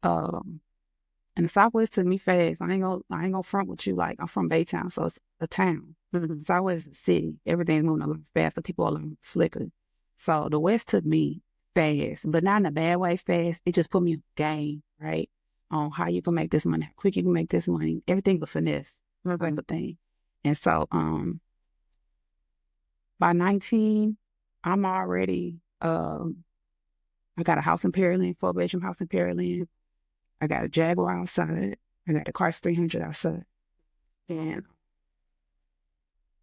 Um, and the Southwest took me fast. I ain't gonna front with you. Like I'm from Baytown, so it's a town. Mhm. Southwest is a city. Everything's moving a lot faster. People are a lot slicker. So the West took me fast, but not in a bad way fast. It just put me in the game, right? On how you can make this money, how quick you can make this money. Everything's a finesse Okay. type of thing. And so by 19, I'm already I got a house in Pearland, 4-bedroom house in Pearland. I got a Jaguar outside. I got a Chrysler 300 outside. And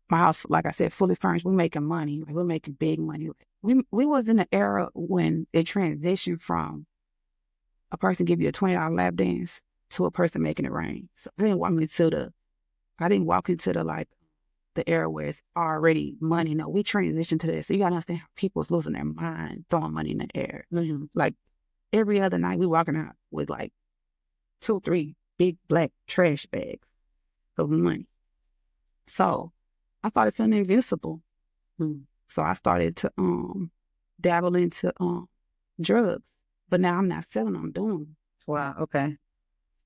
my house, like I said, fully furnished. We're making money. Like we're making big money. Like, we was in the era when it transitioned from a person give you a $20 lap dance to a person making it rain. So I didn't walk into the like the era where it's already money. No, we transitioned to this. So you gotta understand how people's losing their mind throwing money in the air. Mhm. Like every other night we walking out with like 2, 3 big black trash bags of money. So I started feeling invincible. Mhm. So I started to dabble into drugs. But now I'm not selling, I'm doing them. Wow. Okay.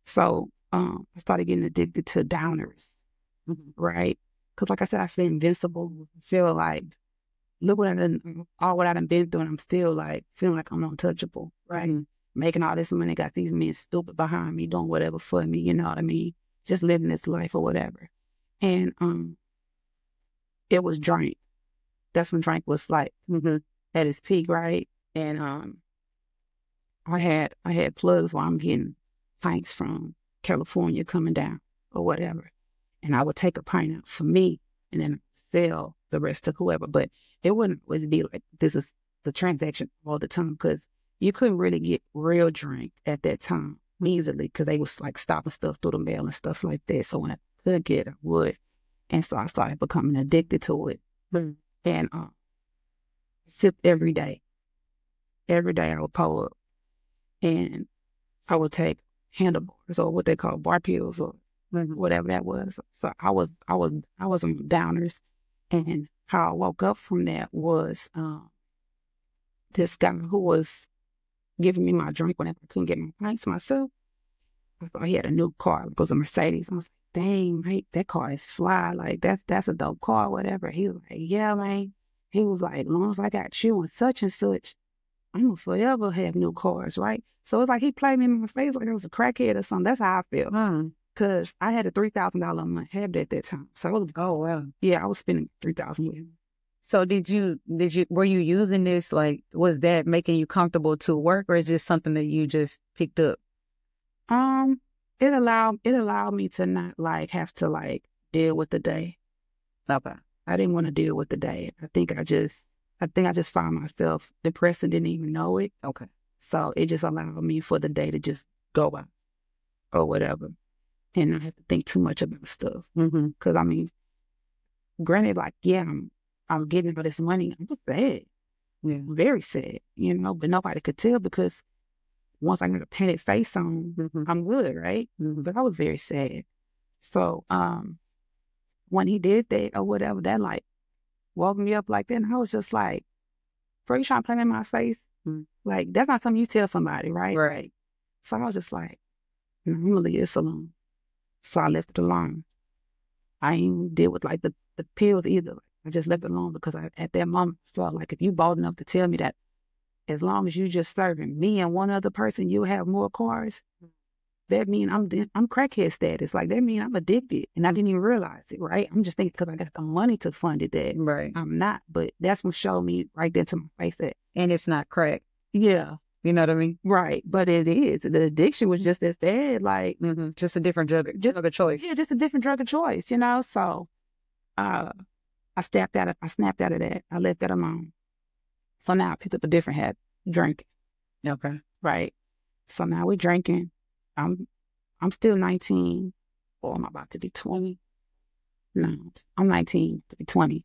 So I started getting addicted to downers, Mhm. right? Because like I said, I feel invincible. I feel like look what I done, all what I done been through, and I'm still like feeling like I'm untouchable, right? Mhm. Making all this money, got these men stupid behind me, doing whatever for me, you know what I mean? Just living this life or whatever. And it was drink. That's when drink was like Mhm. at its peak, right? And I had plugs where I'm getting pints from California coming down or whatever. And I would take a pint out for me and then sell the rest to whoever. But it wouldn't always be like this is the transaction all the time because you couldn't really get real drink at that time easily because they was like stopping stuff through the mail and stuff like that. So when I could get, I would. And so I started becoming addicted to it. Mhm. And sip every day. Every day I would pull up and I would take handlebars or what they call bar pills or Mhm. whatever that was. So I was on downers, and how I woke up from that was this guy who was giving me my drink whenever I couldn't get my pints myself. I thought he had a new car, it was a Mercedes. I was like, dang, mate, that car is fly. Like that's a dope car, whatever. He was like, yeah, man. He was like, as long as I got you and such, I'm gonna forever have new cars, right? So it's like he played me in my face like I was a crackhead or something. That's how I feel. Mhm. Cause I had a $3,000 a month habit at that time. So Oh wow. yeah, I was spending 3,000 with him. So were you using this like was that making you comfortable to work or is this something that you just picked up? Um, it allowed me to not like have to like deal with the day. Okay. I didn't want to deal with the day. I think I just found myself depressed and didn't even know it. Okay. So it just allowed me for the day to just go out or whatever, and not have to think too much about stuff. Mhm. Cause I mean, granted, like yeah, I'm getting all this money. I was sad, Yeah. very sad, but nobody could tell because once I got a painted face on, Mhm. I'm good, right? Mhm. But I was very sad. So when he did that or whatever, that like woke me up like that, and I was just like, "Bro, you trying to play me in my face? Mhm. Like that's not something you tell somebody, right?" Right. Like, so I was just like, "No, I'm gonna leave this alone." So I left it alone. I ain't deal with like the pills either. I just left it alone because at that moment felt like if you bold enough to tell me that as long as you just serving me and one other person, you have more cars. That mean I'm crackhead status. Like that mean I'm addicted, and I didn't even realize it. Right? I'm just thinking because I got the money to fund it that Right. I'm not. But that's what showed me right there to my face that And it's not crack. yeah, You know what I mean? right. But it is the addiction was just as bad. Like Mhm. Just a different drug of choice. yeah, just a different drug of choice. So uh, I snapped out of that. I left that alone. So now I picked up a different habit, drinking, Okay. right? So now we're drinking. I'm I'm still 19, or I'm about to be 20. No, I'm 19 to be 20.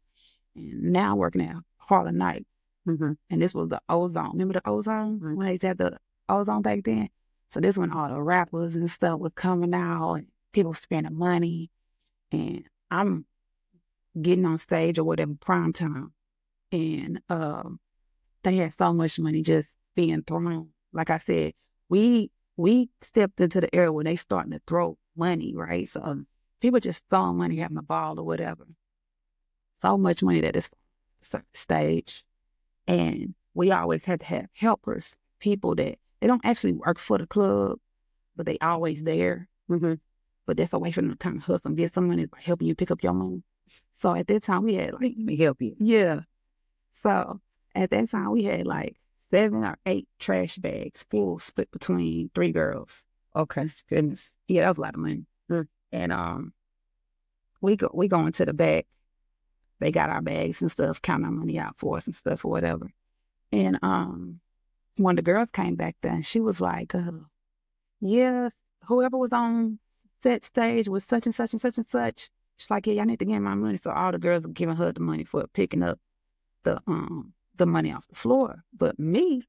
And now I'm working at Harlem Night. Mm-hmm. And this was the Ozone. Remember the Ozone? Mm-hmm. When they used to have the Ozone back then? So this when all the rappers and stuff were coming out and people spending money. And I'm getting on stage or whatever, prime time. And they had so much money just being thrown. Like I said, we stepped into the era where they starting to throw money, right? So people just throwing money, having a ball or whatever. So much money that is stage. And we always had to have helpers, people that they don't actually work for the club, but they always there. Mm-hmm. But that's a way for them to kind of hustle and get some money by helping you pick up your money. So at that time we had like, Let me help you. yeah. So at that time we had like 7 or 8 trash bags full, split between 3 girls. Okay. Goodness. Yeah, that was a lot of money. Mm. And we go into the back. They got our bags and stuff, count our money out for us and stuff or whatever. And when the girls came back there, she was like, yes, whoever was on set stage was such and such and such and such. She's like, yeah, y'all need to give me my money. So all the girls were giving her the money for picking up the money off the floor. But me,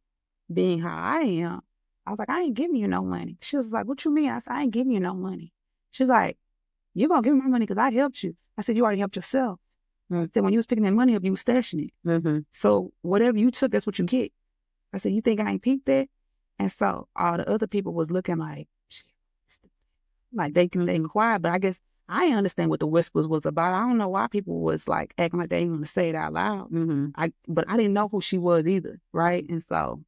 being how I am, I was like, I ain't giving you no money. She was like, what you mean? I said, I ain't giving you no money. She's like, you gonna give me my money because I helped you. I said, you already helped yourself. I said, when you was picking that money up, you was stashing it. Mm-hmm. So whatever you took, that's what you get. I said, you think I ain't peeped that? And so all the other people was looking like they quiet, but I guess I didn't understand what the whispers was about. I don't know why people was like acting like they didn't want to say it out loud. Mm-hmm. But I didn't know who she was either, right? And so,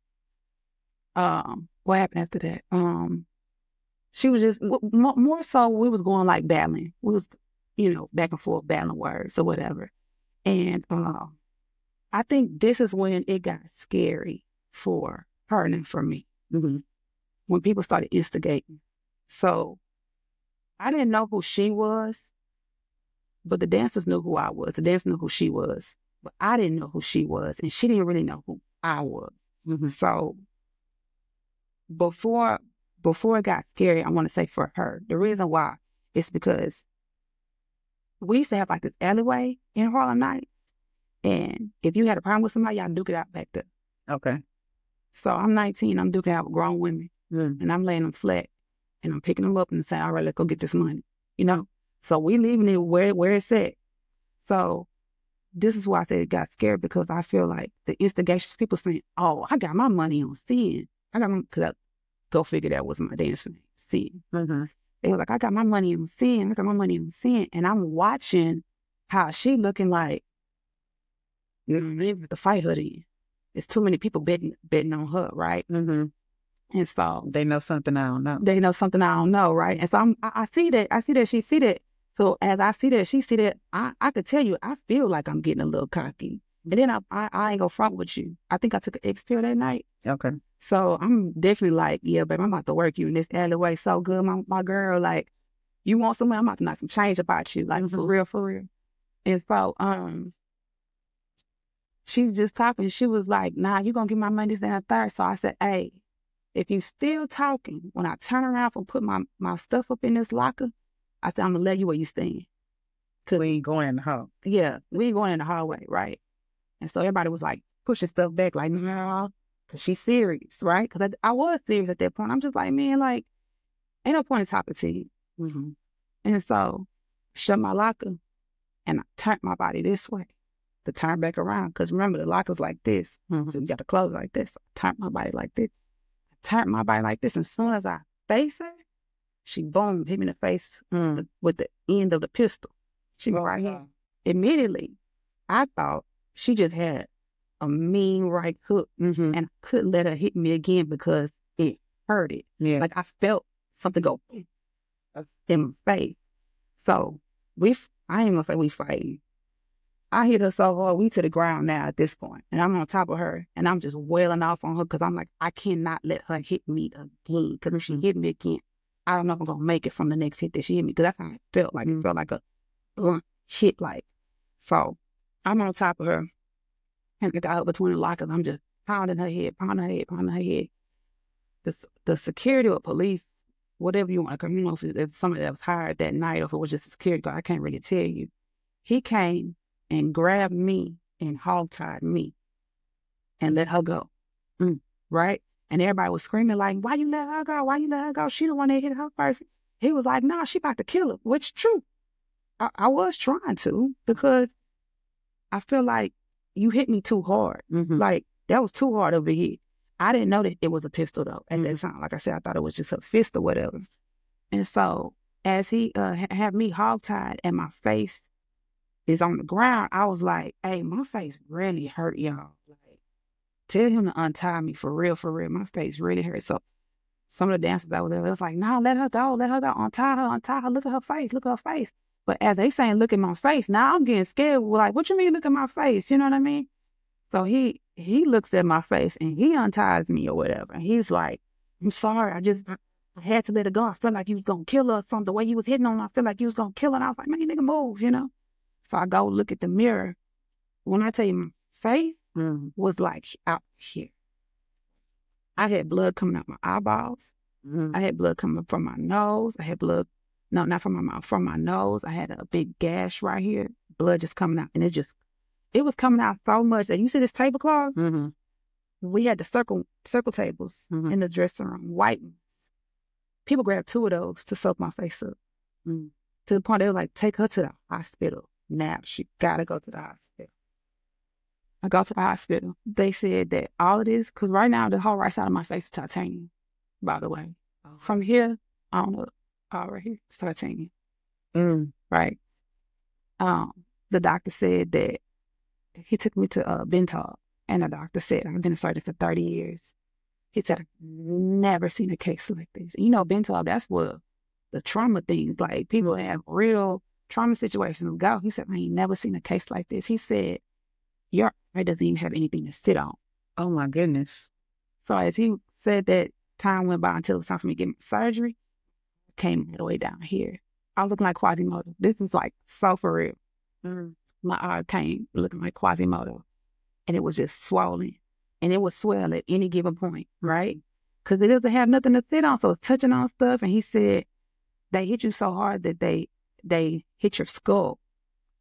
what happened after that? She was just more so we was going like battling. We was, back and forth battling words or whatever. And I think this is when it got scary for her and for me. Mm-hmm. When people started instigating. So I didn't know who she was, but the dancers knew who I was. The dancers knew who she was, but I didn't know who she was, and she didn't really know who I was. Mm-hmm. So before it got scary, I want to say for her, the reason why is because we used to have like this alleyway in Harlem Night, and if you had a problem with somebody, y'all duke it out back there. Okay. So I'm 19, I'm duking out with grown women, and I'm laying them flat, and I'm picking them up and saying, all right, let's go get this money, So we leaving it where it's at. So this is why I said it got scared, because I feel like the instigation, people saying, oh, I got my money on sin. Because go figure that was my dance name, sin. Mm-hmm. They were like, I got my money on sin. I got my money on sin. And I'm watching how she looking like, they have to fight her then. It's too many people betting on her, right? Mm-hmm. And so They know something I don't know. they know something I don't know, right? And so I see that she see that. So as I see that she see that, I could tell you, I feel like I'm getting a little cocky. And then I ain't gonna front with you. I think I took an X pill that night. Okay. So I'm definitely like, yeah, babe, I'm about to work you in this alleyway so good, my girl. Like, you want something? I'm about to knock some change about you, like for real, for real. And so she's just talking. She was like, nah, you gonna give my money this and that third. So I said, hey, if you still talking, when I turn around and put my stuff up in this locker, I said, I'm gonna let you where you stand. Cause we ain't going in the hall. Yeah, we ain't going in the hallway, right? And so everybody was like pushing stuff back, like, no, cause she's serious, right? Cause I was serious at that point. I'm just like, man, like, ain't no point in talking to you. Mm-hmm. And so shut my locker and I turned my body this way to turn back around. Cause remember, the locker's like this. Mm-hmm. So you got to close it like this. So I turned my body like this. Turned my body like this. And as soon as I face her, she boom, hit me in the face with the end of the pistol. She was right here. Immediately, I thought she just had a mean right hook, and I couldn't let her hit me again because it hurted. Yeah. Like I felt something go in my face. So I ain't gonna say we fighting. I hit her so hard, we to the ground now at this point, and I'm on top of her, and I'm just wailing off on her because I'm like, I cannot let her hit me again, because if she hit me again, I don't know if I'm gonna make it from the next hit that she hit me, because that's how it felt like. It felt like a blunt hit, like. So I'm on top of her, And I got up between the lockers. I'm just pounding her head, pounding her head, pounding her head. The security or police, whatever you want to call, you know, if it's somebody that was hired that night or if it was just a security guard, I can't really tell you. He came and grabbed me and hog-tied me and let her go. Right? And everybody was screaming like, why you let her go? Why you let her go? She the one that hit her first. He was like, nah, she about to kill her, which is true. I was trying to, because I feel like you hit me too hard. Like, that was too hard of a hit. I didn't know that it was a pistol, though, at that time. Like I said, I thought it was just a fist or whatever. And so as he had me hogtied and my face is on the ground, I was like, hey, my face really hurt, y'all. Like, tell him to untie me for real, for real. My face really hurt. So some of the dancers that was there, they was like, no, let her go, untie her, look at her face, look at her face. But as they saying, look at my face, now I'm getting scared. Like, what you mean, look at my face? You know what I mean? So he looks at my face and he unties me or whatever. And he's like, I'm sorry, I had to let her go. I felt like you was going to kill her or something. The way you was hitting on her, I felt like you was going to kill her. And I was like, man, nigga, move, you know? So I go look at the mirror. When I tell you my face was like out here. I had blood coming out my eyeballs. I had blood coming from my nose. I had blood, no, not from my mouth, from my nose. I had a big gash right here. Blood just coming out. And it was coming out so much that you see this tablecloth? We had the circle tables in the dressing room, white ones. People grabbed 2 of those to soak my face up. To the point they were like, take her to the hospital now. She got to go to the hospital. I go to the hospital. They said that all of this, because right now the whole right side of my face is titanium, by the way. From here, on the, all right here, it's titanium. Right? The doctor said that he took me to Bentall, and the doctor said, I've been a surgeon for 30 years. He said, I've never seen a case like this. And you know, Bentall, that's where the trauma things, like people have real trauma situations go. He said, I ain't never seen a case like this. He said, your eye doesn't even have anything to sit on. Oh my goodness. So as he said that, time went by until it was time for me to get my surgery, came all the way down here. I was looking like Quasimodo. This was like so for real. My eye came looking like Quasimodo, and it was just swollen, and it would swell at any given point, right? Because it doesn't have nothing to sit on, so it's touching on stuff. And he said they hit you so hard that they hit your skull,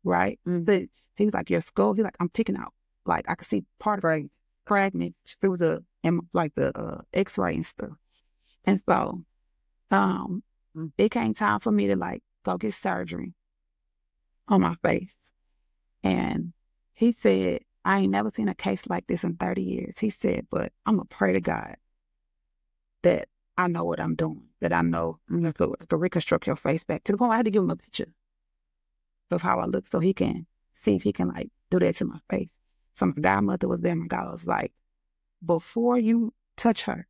right? But he was like, your skull. He's like, I'm picking out, like I could see part of fragments through the X-ray and stuff. And so it came time for me to like go get surgery on my face. And he said, I ain't never seen a case like this in 30 years. He said, but I'm going to pray to God that I know what I'm doing, that I know I could reconstruct your face back, to the point I had to give him a picture of how I look so he can see if he can like do that to my face. So my godmother was there. My God was like, before you touch her,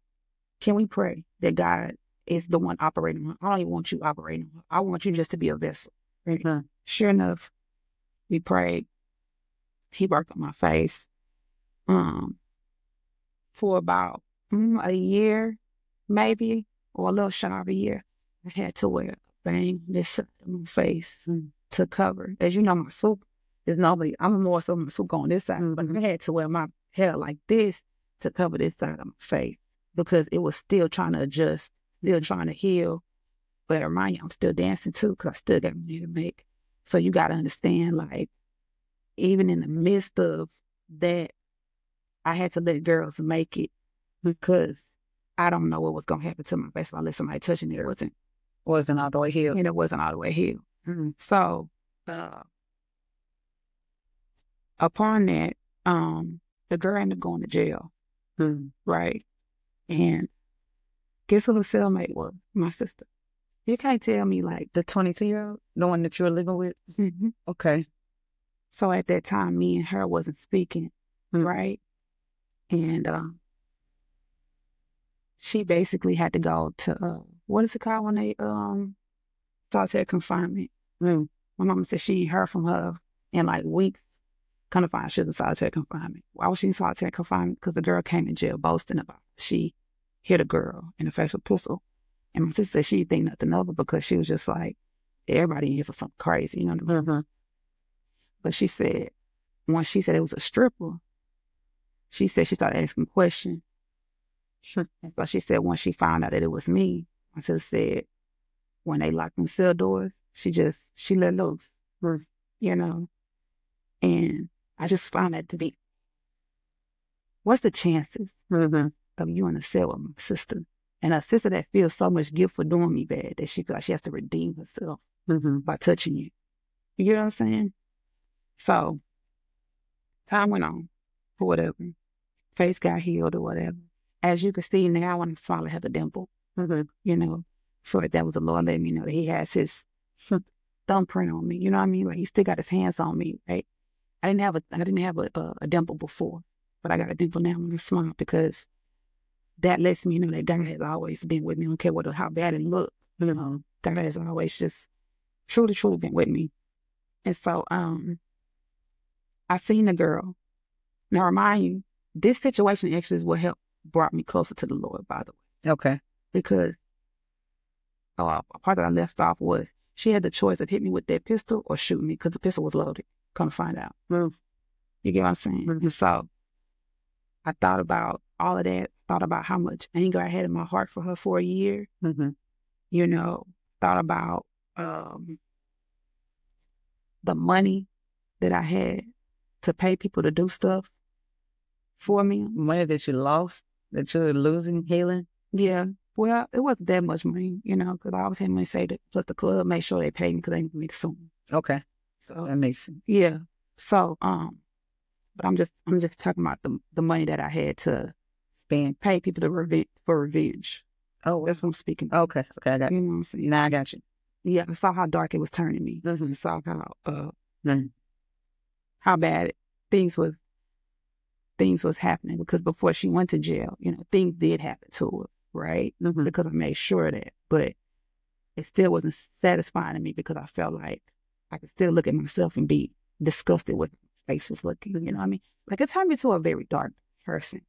can we pray that God is the one operating her? I don't even want you operating her. I want you just to be a vessel. Sure enough, we prayed. He worked on my face for about a year, maybe, or a little shy of a year. I had to wear a bang this side of my face to cover. As you know, my suit is normally, I'm more so my suit on this side, but I had to wear my hair like this to cover this side of my face because it was still trying to adjust, still trying to heal. But remind you, I'm still dancing too because I still got money to make. So you got to understand, like, even in the midst of that, I had to let girls make it because I don't know what was going to happen to my face if I let somebody touch it. It wasn't all the way healed. And it wasn't all the way healed. So upon that, the girl ended up going to jail. Right? And guess who the cellmate was? My sister. You can't tell me like the 22-year-old, the one that you were living with? Okay. So at that time, me and her wasn't speaking, right? And she basically had to go to, what is it called when they, solitary confinement. My mama said she ain't heard from her in like weeks. Kind of find she was in solitary confinement. Why was she in solitary confinement? Because the girl came in jail boasting about it. She hit a girl in the face with a pistol. And my sister said she didn't think nothing of it because she was just like, everybody in here for something crazy, you know what I mean? But she said, once she said it was a stripper, she said she started asking questions. And so she said once she found out that it was me, my sister said when they locked them cell doors, she let loose, you know. And I just found that to be, what's the chances of you in a cell with my sister? And a sister that feels so much guilt for doing me bad that she feels like she has to redeem herself by touching you. You get what I'm saying? So time went on, or whatever. Face got healed or whatever. As you can see now, when I smile, I have a dimple. You know, for that was the Lord letting me know that He has His thumbprint on me. You know what I mean? Like He still got His hands on me, right? I didn't have a dimple before, but I got a dimple now when I smile because that lets me know that God has always been with me. I don't care how bad it looked. You know, God has always just truly, truly been with me. And so, I seen the girl. Now, remind you, this situation actually is what brought me closer to the Lord, by the way. Okay. Because a part that I left off was she had the choice of hitting me with that pistol or shooting me because the pistol was loaded. Come to find out. You get what I'm saying? And so I thought about all of that, thought about how much anger I had in my heart for her for a year. You know, thought about the money that I had to pay people to do stuff for me. Money that you lost, that you're losing, healing? Yeah. Well, it wasn't that much money, you know, because I always had money saved. Plus the club made sure they paid me because they didn't make it soon. Okay. So that makes sense. Yeah. So but I'm just talking about the money that I had to spend, pay people for revenge. Oh, that's what I'm speaking of. Okay, I got you. You know what I'm saying? Now I got you. Yeah, I saw how dark it was turning me. I saw how bad things was happening because before she went to jail, you know, things did happen to her, right? Because I made sure of that, but it still wasn't satisfying to me because I felt like I could still look at myself and be disgusted with how my face was looking. You know what I mean? Like it turned me to a very dark person.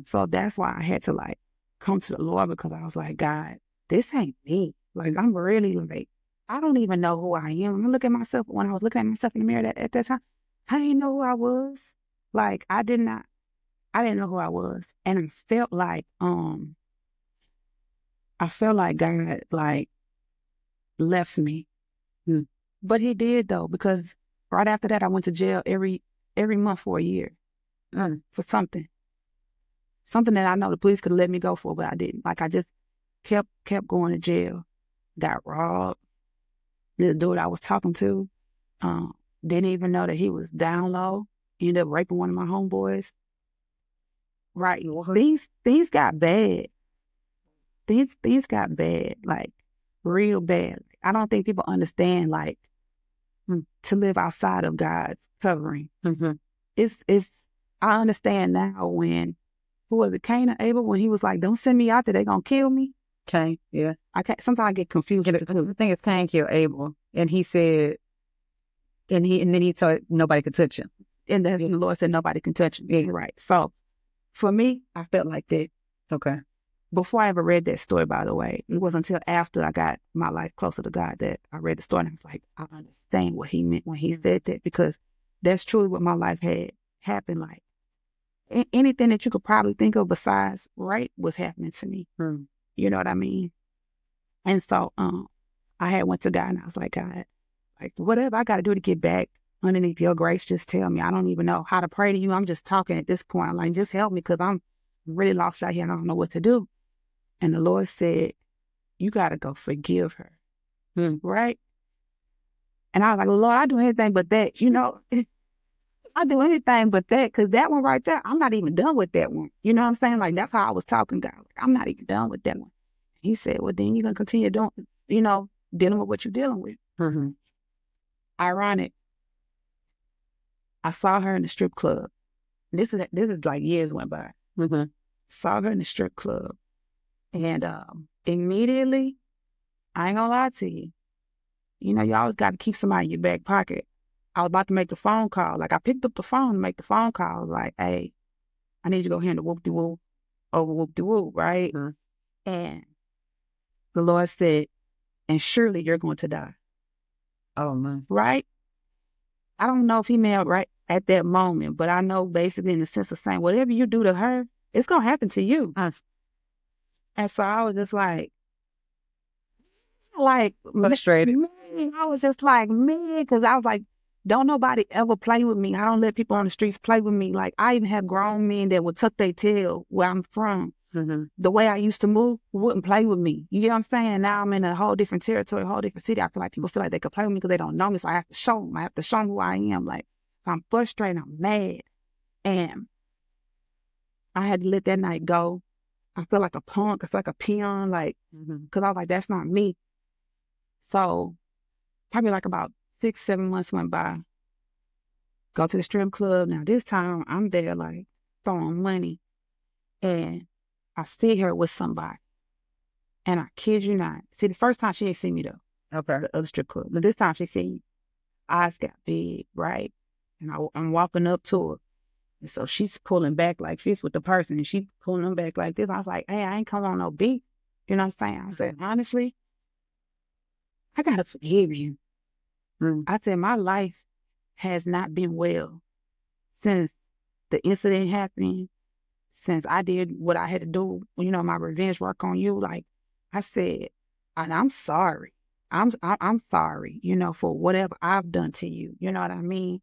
So that's why I had to like come to the Lord because I was like, God, this ain't me. Like I'm really like, I don't even know who I am. I look at myself when I was looking at myself in the mirror at that time, I didn't know who I was. Like I didn't know who I was. And I felt like God like left me. But He did though, because right after that I went to jail every month for a year for something that I know the police could have let me go for, but I didn't. Like I just kept going to jail. Got robbed. The dude I was talking to didn't even know that he was down low. Ended up raping one of my homeboys. Right. Things got bad. Things got bad, like real bad. I don't think people understand like to live outside of God's covering. It's I understand now when who was it, Cain or Abel, when he was like, don't send me out there, they're gonna kill me. Cain, yeah. Sometimes I get confused. I think it's Cain killed Abel. And he said and then he told nobody could touch him. And then the Lord said nobody can touch him. Yeah. Right. So for me, I felt like that. Okay. Before I ever read that story, by the way, it wasn't until after I got my life closer to God that I read the story and I was like, I understand what He meant when He said that, because that's truly what my life had happened. Like anything that you could probably think of besides right was happening to me. You know what I mean? And so I had went to God and I was like, God, like whatever I got to do to get back underneath your grace, just tell me. I don't even know how to pray to you. I'm just talking at this point. I'm like, just help me because I'm really lost out here and I don't know what to do. And the Lord said, you got to go forgive her. Right? And I was like, Lord, I do anything but that. You know, I do anything but that, because that one right there, I'm not even done with that one. You know what I'm saying? Like, that's how I was talking, God. Like, I'm not even done with that one. He said, well, then you're going to continue doing, dealing with what you're dealing with. Ironic. I saw her in the strip club. This is like years went by. Saw her in the strip club. And immediately, I ain't gonna lie to you. You know, you always got to keep somebody in your back pocket. I was about to make the phone call. Like, I picked up the phone to make the phone call. I was like, hey, I need you to go handle whoop-de-whoop over whoop-de-whoop, right? And the Lord said, and surely you're going to die. Oh, man. Right? I don't know if he meant right at that moment, but I know basically in the sense of saying, whatever you do to her, it's going to happen to you. And so I was just like, Frustrated. man, I was just like, man, because I was like, don't nobody ever play with me. I don't let people on the streets play with me. Like, I even have grown men that would tuck their tail where I'm from. The way I used to move wouldn't play with me. You get what I'm saying? Now I'm in a whole different territory, a whole different city. I feel like people feel like they could play with me because they don't know me. So I have to show them. I have to show them who I am. Like, if I'm frustrated, I'm mad. And I had to let that night go. I feel like a punk. I feel like a peon. Like, because I was like, that's not me. So probably like about 6, 7 months went by. Go to the strip club. Now this time I'm there like throwing money. And I see her with somebody. And I kid you not. See, the first time she didn't see me though. Okay. The other strip club. But this time she seen me. Eyes got big, right? And I'm walking up to her. And so she's pulling back like this with the person. And she pulling them back like this. I was like, hey, I ain't coming on no beat. You know what I'm saying? I said, honestly, I got to forgive you. I said, my life has not been well since the incident happened, since I did what I had to do, you know, my revenge work on you. Like I said, and I'm sorry. I'm sorry, you know, for whatever I've done to you. You know what I mean?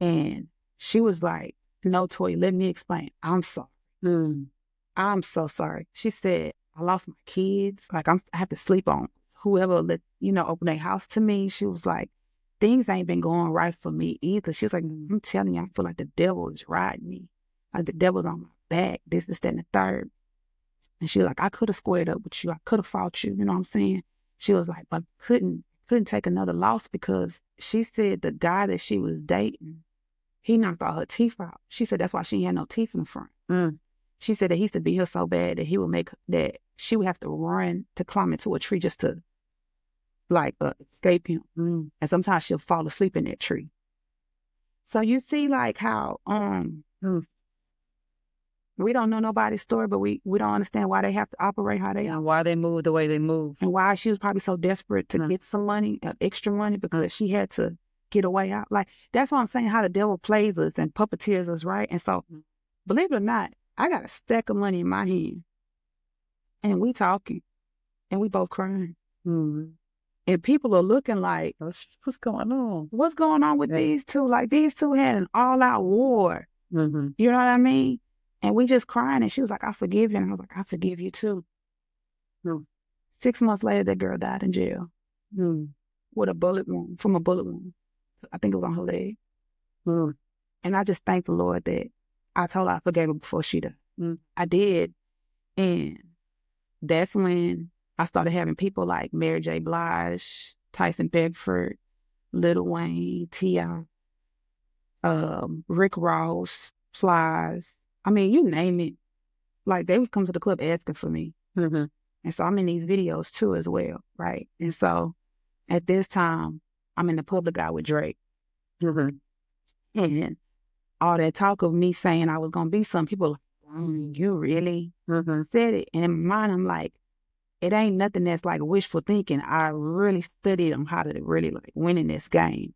And she was like, no, Toy, let me explain. I'm sorry. I'm so sorry. She said, I lost my kids. Like I have to sleep on whoever let, you know, open their house to me. She was like, things ain't been going right for me either. She's like, I'm telling you, I feel like the devil is riding me. Like the devil's on my back. This, that, and the third. And she was like, I could have squared up with you. I could have fought you. You know what I'm saying? She was like, but couldn't take another loss because she said the guy that she was dating, he knocked all her teeth out. She said that's why she had no teeth in the front. She said that he used to beat her so bad that he would make that she would have to run to climb into a tree just to like escape him. And sometimes she'll fall asleep in that tree. So you see like how we don't know nobody's story, but we don't understand why they have to operate how they And why they move the way they move. and why she was probably so desperate to get some money, extra money, because she had to get a way out. Like that's what I'm saying, how the devil plays us and puppeteers us, right? And so believe it or not, I got a stack of money in my hand and we talking and we both crying. And people are looking like, What's going on? What's going on with these two? Like these two had an all-out war. You know what I mean? And we just crying. And she was like, I forgive you. And I was like, I forgive you too. 6 months later, that girl died in jail with a bullet wound, from a bullet wound. I think it was on her leg. And I just thank the Lord that I told her I forgave her before she died. I did. And that's when I started having people like Mary J. Blige, Tyson Beckford, Lil Wayne, T.I., Rick Ross, Plies. I mean, you name it. Like they was coming to the club asking for me. And so I'm in these videos too as well, right? And so at this time, I'm in the public eye with Drake. And all that talk of me saying I was going to be some people like, you really said it. And in my mind, I'm like, it ain't nothing that's like wishful thinking. I really studied on how to really like win in this game.